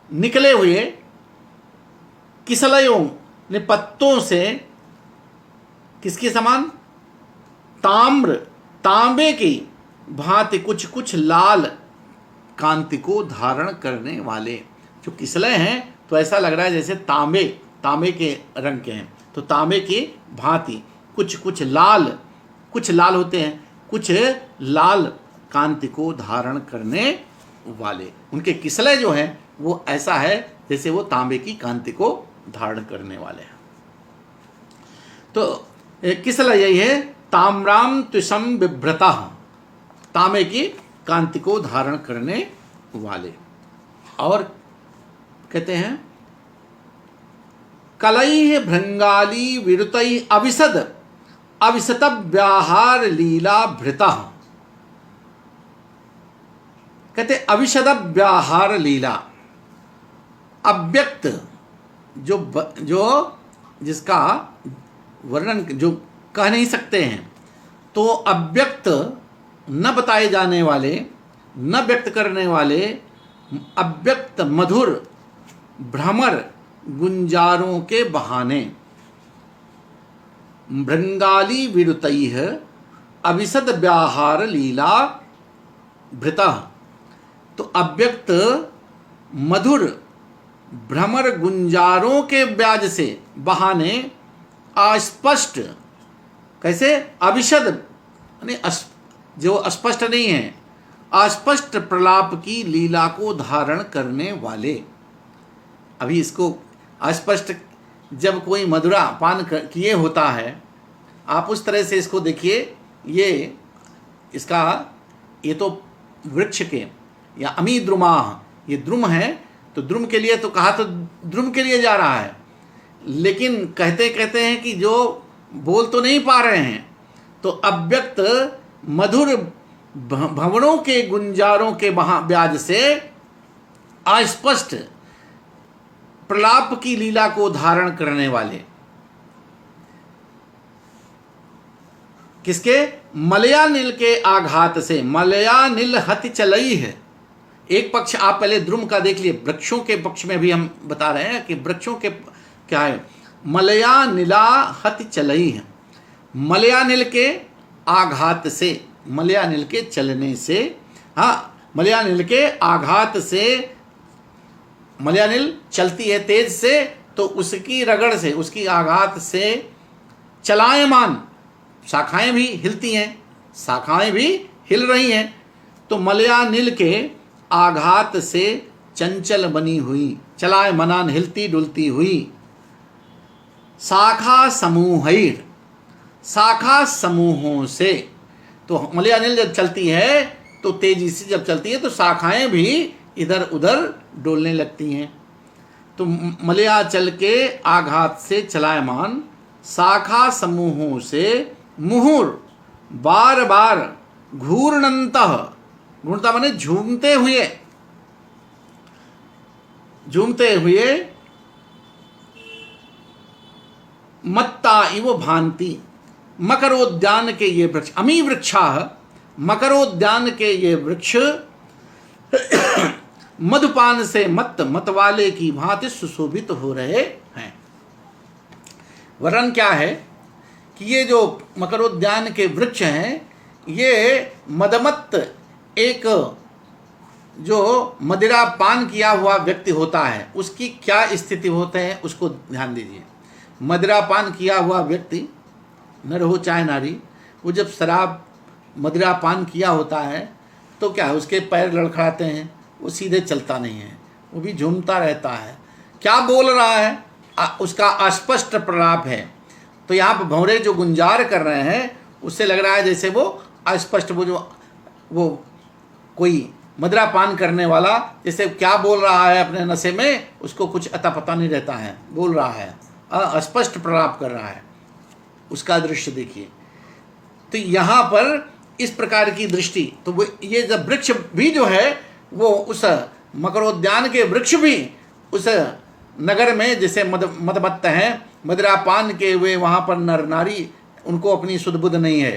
निकले हुए किसलयों ने पत्तों से किसके समान, तांबे की भांति कुछ कुछ लाल कांति को धारण करने वाले। जो किसलय हैं तो ऐसा लग रहा है जैसे तांबे के रंग के हैं, तो तांबे की भांति कुछ लाल होते हैं, कुछ लाल कांति को धारण करने वाले। उनके किसलय जो हैं वो ऐसा है जैसे वो तांबे की कांति को धारण करने वाले हैं। तो किसलय यही है, ताम्राम तुषम बिभ्रता, तांबे की कांति को धारण करने वाले। और कहते हैं कलैः भृंगाली विरुतैः अविशत व्याहार लीला भृता, कहते अविशद व्याहार लीला, अव्यक्त जो जिसका वर्णन जो कह नहीं सकते हैं, तो अव्यक्त न बताए जाने वाले, न व्यक्त करने वाले, अव्यक्त मधुर भ्रमर गुंजारों के बहाने, भृंगाली विरुतैः अविशद व्याहार लीला भृता, तो अव्यक्त मधुर भ्रमर गुंजारों के ब्याज से, बहाने, अस्पष्ट, कैसे अविशद यानी जो अस्पष्ट नहीं है, अस्पष्ट प्रलाप की लीला को धारण करने वाले। अभी इसको अस्पष्ट, जब कोई मधुरा पान किए होता है आप उस तरह से इसको देखिए, ये तो वृक्ष के या अमी द्रुमाह, ये द्रुम है, तो द्रुम के लिए तो कहा, तो द्रुम के लिए जा रहा है, लेकिन कहते कहते हैं कि जो बोल तो नहीं पा रहे हैं, तो अव्यक्त मधुर भंवरों के गुंजारों के ब्याज से अस्पष्ट प्रलाप की लीला को धारण करने वाले, किसके? मलयानिल के आघात से। मलयानिल हति चलई है एक पक्ष। आप पहले द्रुम का देख लिए, वृक्षों के पक्ष में भी हम बता रहे हैं कि वृक्षों के क्या है, मलयानिला हति चलई है, मलयानिल के आघात से, मलयानिल के चलने से, हाँ, मलयानिल के आघात से, मलयानिल चलती है तेज से, तो उसकी रगड़ से, उसकी आघात से चलायमान, शाखाएं भी हिलती हैं, शाखाएं भी हिल रही हैं, तो मलयानिल के आघात से चंचल बनी हुई, चलायमान हिलती डुलती हुई, शाखा समूहैर, शाखा समूहों से। तो मलयानिल जब चलती है तो तेजी से जब चलती है तो शाखाएं भी इधर उधर डोलने लगती हैं। तो मलयाचल के आघात से चलायमान शाखा समूहों से मुहुर बार बार घूर्णन्तः, घूर्णता माने झूमते हुए, झूमते हुए, मत्ता इव भांति, मकरोद्यान के ये वृक्ष, अमी वृक्षा, मकरोद्यान के ये वृक्ष मधुपान से मत वाले की भांति सुशोभित हो रहे हैं। वर्णन क्या है कि ये जो मकरोद्यान के वृक्ष हैं, ये मदमत्त, एक जो मदिरा पान किया हुआ व्यक्ति होता है उसकी क्या स्थिति होते हैं उसको ध्यान दीजिए। मदिरा पान किया हुआ व्यक्ति, नर हो चाहे नारी, वो जब शराब मदिरा पान किया होता है तो क्या है, उसके पैर लड़खड़ाते हैं, वो सीधे चलता नहीं है, वो भी झूमता रहता है। क्या बोल रहा है? उसका अस्पष्ट प्रलाप है। तो यहाँ पर भंवरे जो गुंजार कर रहे हैं उससे लग रहा है जैसे वो अस्पष्ट, वो कोई मदिरा पान करने वाला जैसे क्या बोल रहा है अपने नशे में, उसको कुछ अता पता नहीं रहता है, बोल रहा है, अस्पष्ट प्रलाप कर रहा है, उसका दृश्य देखिए। तो यहाँ पर इस प्रकार की दृष्टि, तो वो ये जब वृक्ष भी जो है वो उस मकरोद्यान के वृक्ष भी उस नगर में जैसे मदमत्त हैं, मदिरा पान के हुए, वहाँ पर नर नारी, उनको अपनी सुध बुध नहीं है,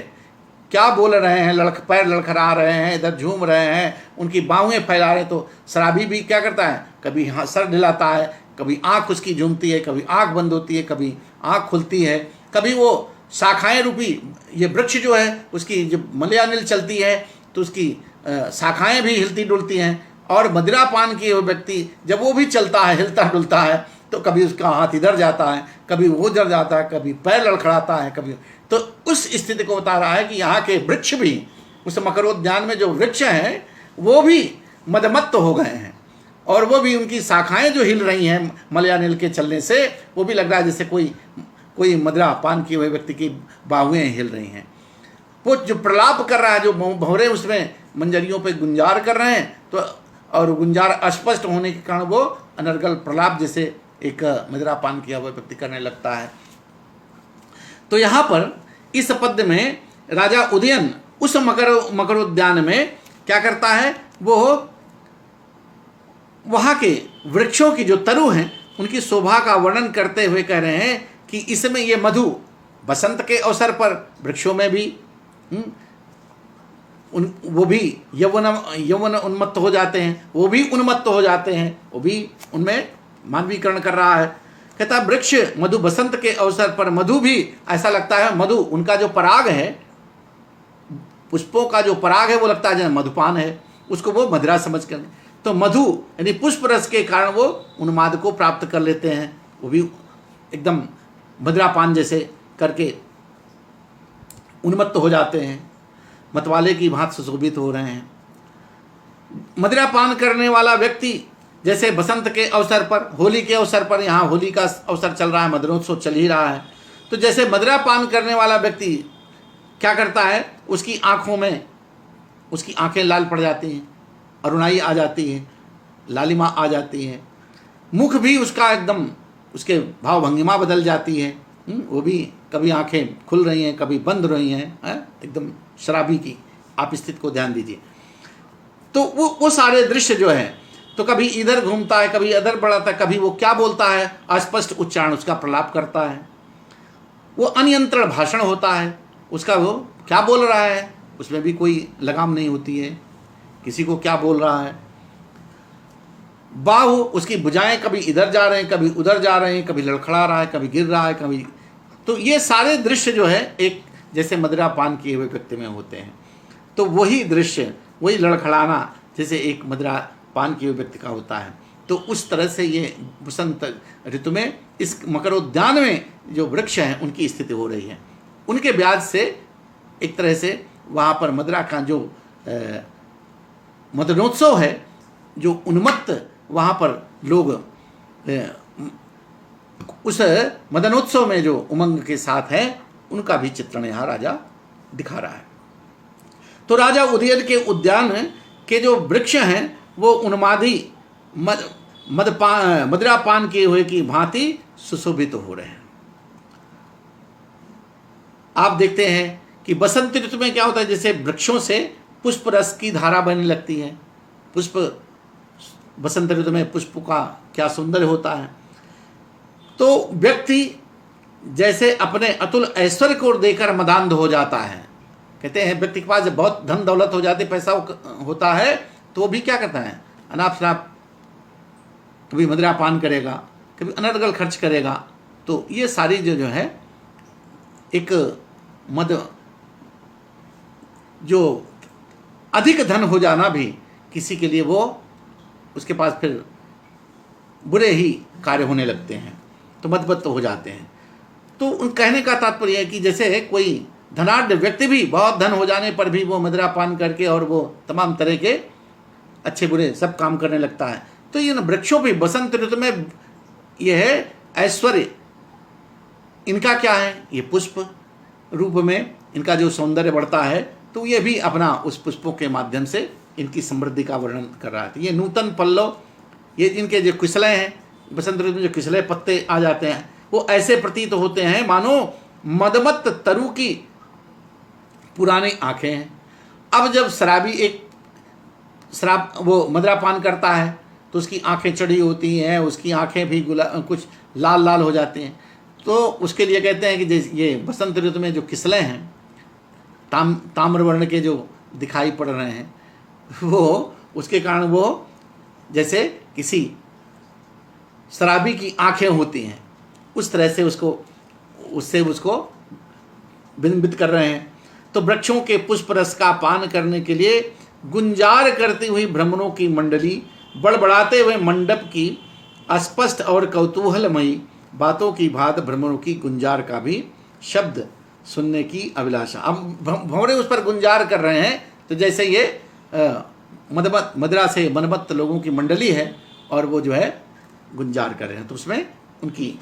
क्या बोल रहे हैं, पैर लड़खड़ा रहे हैं, इधर झूम रहे हैं, उनकी बाहुएं फैला रहे हैं। तो शराबी भी क्या करता है, कभी सर हिलाता है, कभी आँख उसकी झूमती है, कभी आँख बंद होती है, कभी आँख खुलती है, कभी वो शाखाएं रूपी ये वृक्ष जो है उसकी जब मलयानिल चलती है तो उसकी शाखाएं भी हिलती डुलती हैं। और मदिरा पान किए हुए व्यक्ति जब वो भी चलता है, हिलता डुलता है, तो कभी उसका हाथ इधर जाता है, कभी वो उधर जाता है, कभी पैर लड़खड़ाता है, कभी। तो उस स्थिति को बता रहा है कि यहाँ के वृक्ष भी, उस मकरोद्यान में जो वृक्ष हैं वो भी मदमत्त हो गए हैं, और वो भी उनकी शाखाएं जो हिल रही हैं मलयानिल के चलने से, वो भी लग रहा है जैसे कोई मदिरा पान किए हुए व्यक्ति की बाहुएं हिल रही हैं। वो जो प्रलाप कर रहा है, जो भंवरे उसमें मंजरियों पे गुंजार कर रहे हैं, तो और गुंजार अस्पष्ट होने के कारण वो अनर्गल प्रलाप जैसे एक मदिरा पान किया हुआ व्यक्ति करने लगता है। तो यहाँ पर इस पद्य में राजा उदयन उस मकरोद्यान में क्या करता है, वो वहाँ के वृक्षों की जो तरु हैं उनकी शोभा का वर्णन करते हुए कह रहे हैं कि इसमें ये मधु बसंत के अवसर पर वृक्षों में भी वो भी यौवन उन्मत्त हो जाते हैं, वो भी उन्मत्त हो जाते हैं, वो भी उनमें मानवीकरण कर रहा है। कहता वृक्ष मधु बसंत के अवसर पर, मधु भी ऐसा लगता है, मधु उनका जो पराग है, पुष्पों का जो पराग है वो लगता है जैसे मधुपान है, उसको वो मदिरा समझ कर, तो मधु यानी पुष्प रस के कारण वो उन्माद को प्राप्त कर लेते हैं, वो भी एकदम मदिरापान जैसे करके उन्मत्त हो जाते हैं, मतवाले की भांति सुशोभित हो रहे हैं। मदिरापान करने वाला व्यक्ति जैसे बसंत के अवसर पर, होली के अवसर पर, यहाँ होली का अवसर चल रहा है, मदरोत्सव चल ही रहा है, तो तो जैसे मदिरा पान करने वाला व्यक्ति क्या करता है, उसकी आंखों में उसकी आंखें लाल पड़ जाती हैं, अरुणाई आ जाती है, लालिमा आ जाती है, मुख भी उसका एकदम, उसके भाव भंगिमा बदल जाती है। वो भी कभी आंखें खुल रही हैं, कभी बंद रही हैं, एकदम शराबी की आप स्थिति को ध्यान दीजिए। तो वो सारे दृश्य जो है, तो कभी इधर घूमता है, कभी इधर बढ़ाता है, कभी वो क्या बोलता है, अस्पष्ट उच्चारण उसका प्रलाप करता है, वो अनियंत्रण भाषण होता है उसका, वो क्या बोल रहा है उसमें भी कोई लगाम नहीं होती है, किसी को क्या बोल रहा है। बाहु उसकी भुजाएं कभी इधर जा रहे हैं, कभी उधर जा रहे हैं, कभी लड़खड़ा रहा है, कभी गिर रहा है, कभी, तो ये सारे दृश्य जो है एक जैसे मदिरा पान किए हुए व्यक्ति में होते हैं। तो वही दृश्य, वही लड़खड़ाना जैसे एक मदिरा पान किए हुए व्यक्ति का होता है। तो उस तरह से ये बसंत ऋतु में इस मकरोद्यान में जो वृक्ष हैं उनकी स्थिति हो रही है। उनके ब्याज से एक तरह से वहाँ पर मदिरा का जो मदनोत्सव है, जो उन्मत्त वहाँ पर लोग उस मदनोत्सव में जो उमंग के साथ है, उनका भी चित्रण यहाँ राजा दिखा रहा है। तो राजा उदयन के उद्यान के जो वृक्ष हैं वो उन्मादी मदिरा पान किए हुए की भांति सुशोभित हो रहे हैं। आप देखते हैं कि बसंत ऋतु में क्या होता है, जैसे वृक्षों से पुष्प रस की धारा बहने लगती है। पुष्प, बसंत ऋतु में पुष्प का क्या सौंदर्य होता है। तो व्यक्ति जैसे अपने अतुल ऐश्वर्य को देकर मदान्ध हो जाता है। कहते हैं व्यक्ति के पास जब बहुत धन दौलत हो जाती, पैसा होता है, तो वो भी क्या करता है, अनाप शनाप कभी मदिरा पान करेगा, कभी अनर्गल खर्च करेगा। तो ये सारी जो है एक जो अधिक धन हो जाना भी किसी के लिए वो उसके पास फिर बुरे ही कार्य होने लगते हैं, तो मदबत्त हो जाते हैं। तो उन कहने का तात्पर्य है कि जैसे कोई धनाढ्य व्यक्ति भी बहुत धन हो जाने पर भी वो मदिरा पान करके और वो तमाम तरह के अच्छे बुरे सब काम करने लगता है। तो इन वृक्षों भी बसंत ऋतु में ये है ऐश्वर्य, इनका क्या है, ये पुष्प रूप में इनका जो सौंदर्य बढ़ता है, तो ये भी अपना उस पुष्पों के माध्यम से इनकी समृद्धि का वर्णन कर रहा है। ये नूतन पल्लव, ये इनके जो किसले हैं, बसंत ऋतु में जो किसले पत्ते आ जाते हैं, वो ऐसे प्रतीत होते हैं मानो मदमत्त तरु की पुरानी आंखें हैं। अब जब शराबी एक शराब वो मदिरा पान करता है तो उसकी आंखें चढ़ी होती हैं, उसकी आंखें भी कुछ लाल लाल हो जाती हैं। तो उसके लिए कहते हैं कि ये बसंत ऋतु में जो किसले हैं, ताम्र वर्ण के जो दिखाई पड़ रहे हैं, वो उसके कारण वो जैसे किसी शराबी की आंखें होती हैं, उस तरह से उसको बिंबित कर रहे हैं। तो वृक्षों के पुष्प रस का पान करने के लिए गुंजार करती हुई भ्रमरों की मंडली, बड़बड़ाते हुए मंडप की अस्पष्ट और कौतूहलमयी बातों की भांति भ्रमरों की गुंजार का भी शब्द सुनने की अभिलाषा। अब भंवरे उस पर गुंजार कर रहे हैं, तो जैसे ये मदिरा से मनमत्त लोगों की मंडली है और वो जो है गुंजार कर रहे हैं, तो उसमें उनकी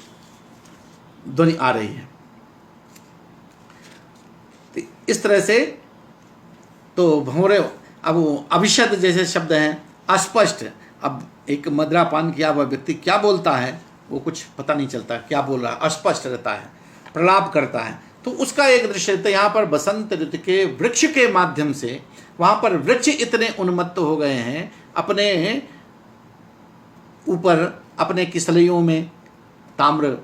ध्वनि आ रही है। तो इस तरह से तो भंवरे, अब वो अभिशद जैसे शब्द हैं, अस्पष्ट। अब एक मदिरा पान किया हुआ व्यक्ति क्या बोलता है वो कुछ पता नहीं चलता, क्या बोल रहा है, अस्पष्ट रहता है, प्रलाप करता है। तो उसका एक दृश्य तो यहाँ पर बसंत ऋतु के वृक्ष के माध्यम से, वहाँ पर वृक्ष इतने उन्मत्त हो गए हैं अपने ऊपर, अपने किसलियों में ताम्र,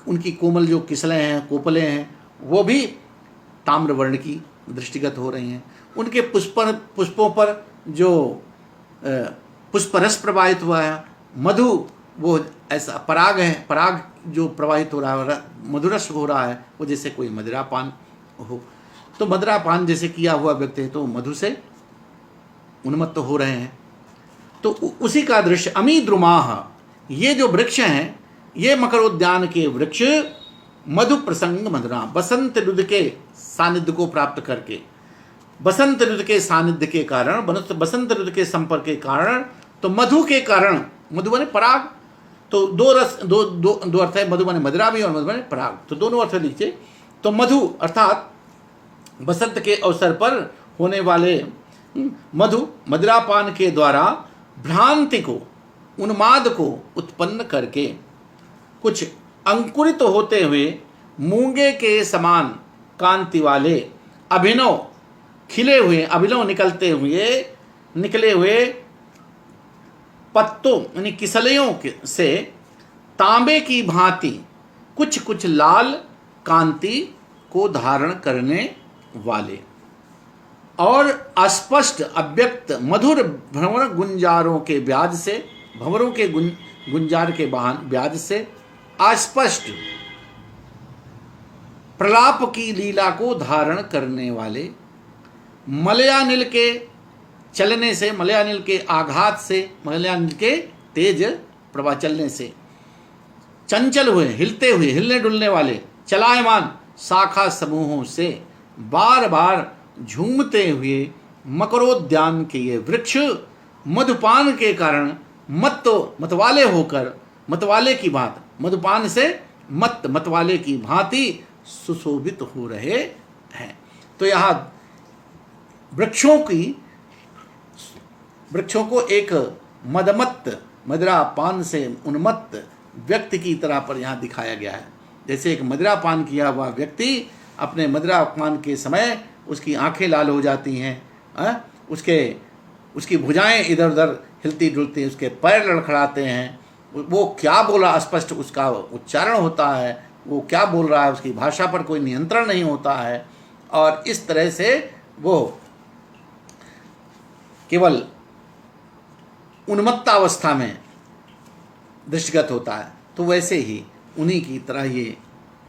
उनकी कोमल जो किसलें हैं, कोपलें हैं, वो भी ताम्र वर्ण की दृष्टिगत हो रही हैं। उनके पुष्पों पर जो पुष्परस प्रवाहित हुआ है, मधु वो ऐसा पराग है, पराग जो प्रवाहित हो रहा है, मधुरस हो रहा है, वो जैसे कोई मदिरा पान हो। तो मदिरा पान जैसे किया हुआ व्यक्ति है तो मधु से उन्मत्त हो रहे हैं। तो उसी का दृश्य अमी द्रुमाह, ये जो वृक्ष हैं, ये मकरोद्यान के वृक्ष मधु प्रसंग मधुरा, बसंत ऋतु के सानिध्य को प्राप्त करके, बसंत ऋतु के सानिध्य के कारण, बसंत ऋतु के संपर्क के कारण, तो मधु के कारण, मधु बने पराग, तो दो रस दो दो दो अर्थ है, मधु माने मदिरा भी और मधु माने पराग, तो दोनों अर्थ लीजिए। तो मधु अर्थात बसंत के अवसर पर होने वाले मधु मदिरापान के द्वारा भ्रांति को, उन्माद को उत्पन्न करके कुछ अंकुरित होते हुए मूंगे के समान कांति वाले अभिनव खिले हुए, अभिनव निकले हुए पत्तों यानी किसलियों से तांबे की भांति कुछ कुछ लाल कांति को धारण करने वाले और अस्पष्ट अव्यक्त मधुर भंवर गुंजारों के ब्याज से, भंवरों के गुंजार के ब्याज से अस्पष्ट प्रलाप की लीला को धारण करने वाले, मलयानिल के चलने से, मलयानिल के आघात से, मलयानिल के तेज प्रवाह चलने से चंचल हुए, हिलते हुए, हिलने डुलने वाले चलायमान शाखा समूहों से बार बार झूमते हुए मकरोद्यान के ये वृक्ष मधुपान के कारण मतवाले होकर, मतवाले की भांति, मधुपान से मतवाले की भांति सुशोभित हो रहे हैं। तो यहाँ वृक्षों को एक मदमत्त, मदिरा पान से उन्मत्त व्यक्ति की तरह पर यहाँ दिखाया गया है। जैसे एक मदिरा पान किया हुआ व्यक्ति अपने मदिरा पान के समय उसकी आंखें लाल हो जाती हैं, उसकी भुजाएं इधर उधर हिलती डुलती, उसके पैर लड़खड़ाते हैं, वो क्या बोला स्पष्ट उसका उच्चारण होता है, वो क्या बोल रहा है उसकी भाषा पर कोई नियंत्रण नहीं होता है, और इस तरह से वो केवल उन्मत्तावस्था में दृष्टिगत होता है। तो वैसे ही उन्हीं की तरह ये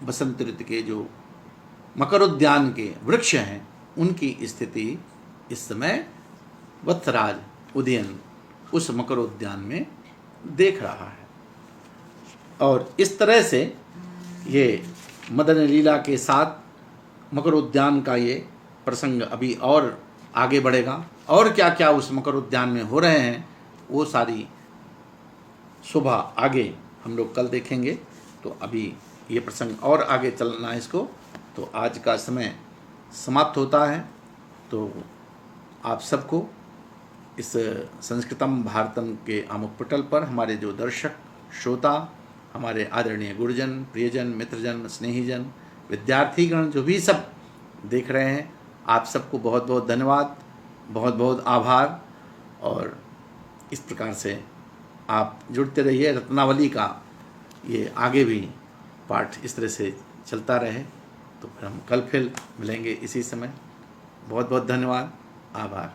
बसंत ऋतु के जो मकरोद्यान के वृक्ष हैं उनकी स्थिति इस समय वत्सराज उदयन उस मकरोद्यान में देख रहा है। और इस तरह से ये मदन लीला के साथ मकरोद्यान का ये प्रसंग अभी और आगे बढ़ेगा, और क्या क्या उस मकरोद्यान में हो रहे हैं वो सारी सुबह आगे हम लोग कल देखेंगे। तो अभी ये प्रसंग और आगे चलना है इसको, तो आज का समय समाप्त होता है। तो आप सबको इस संस्कृतम भारतम के आमुख पटल पर हमारे जो दर्शक श्रोता, हमारे आदरणीय गुरुजन, प्रियजन, मित्रजन, स्नेहीजन, विद्यार्थीगण जो भी सब देख रहे हैं, आप सबको बहुत बहुत धन्यवाद, बहुत बहुत आभार। और इस प्रकार से आप जुड़ते रहिए, रत्नावली का ये आगे भी पाठ इस तरह से चलता रहे। तो फिर हम कल फिर मिलेंगे इसी समय। बहुत बहुत धन्यवाद, आभार।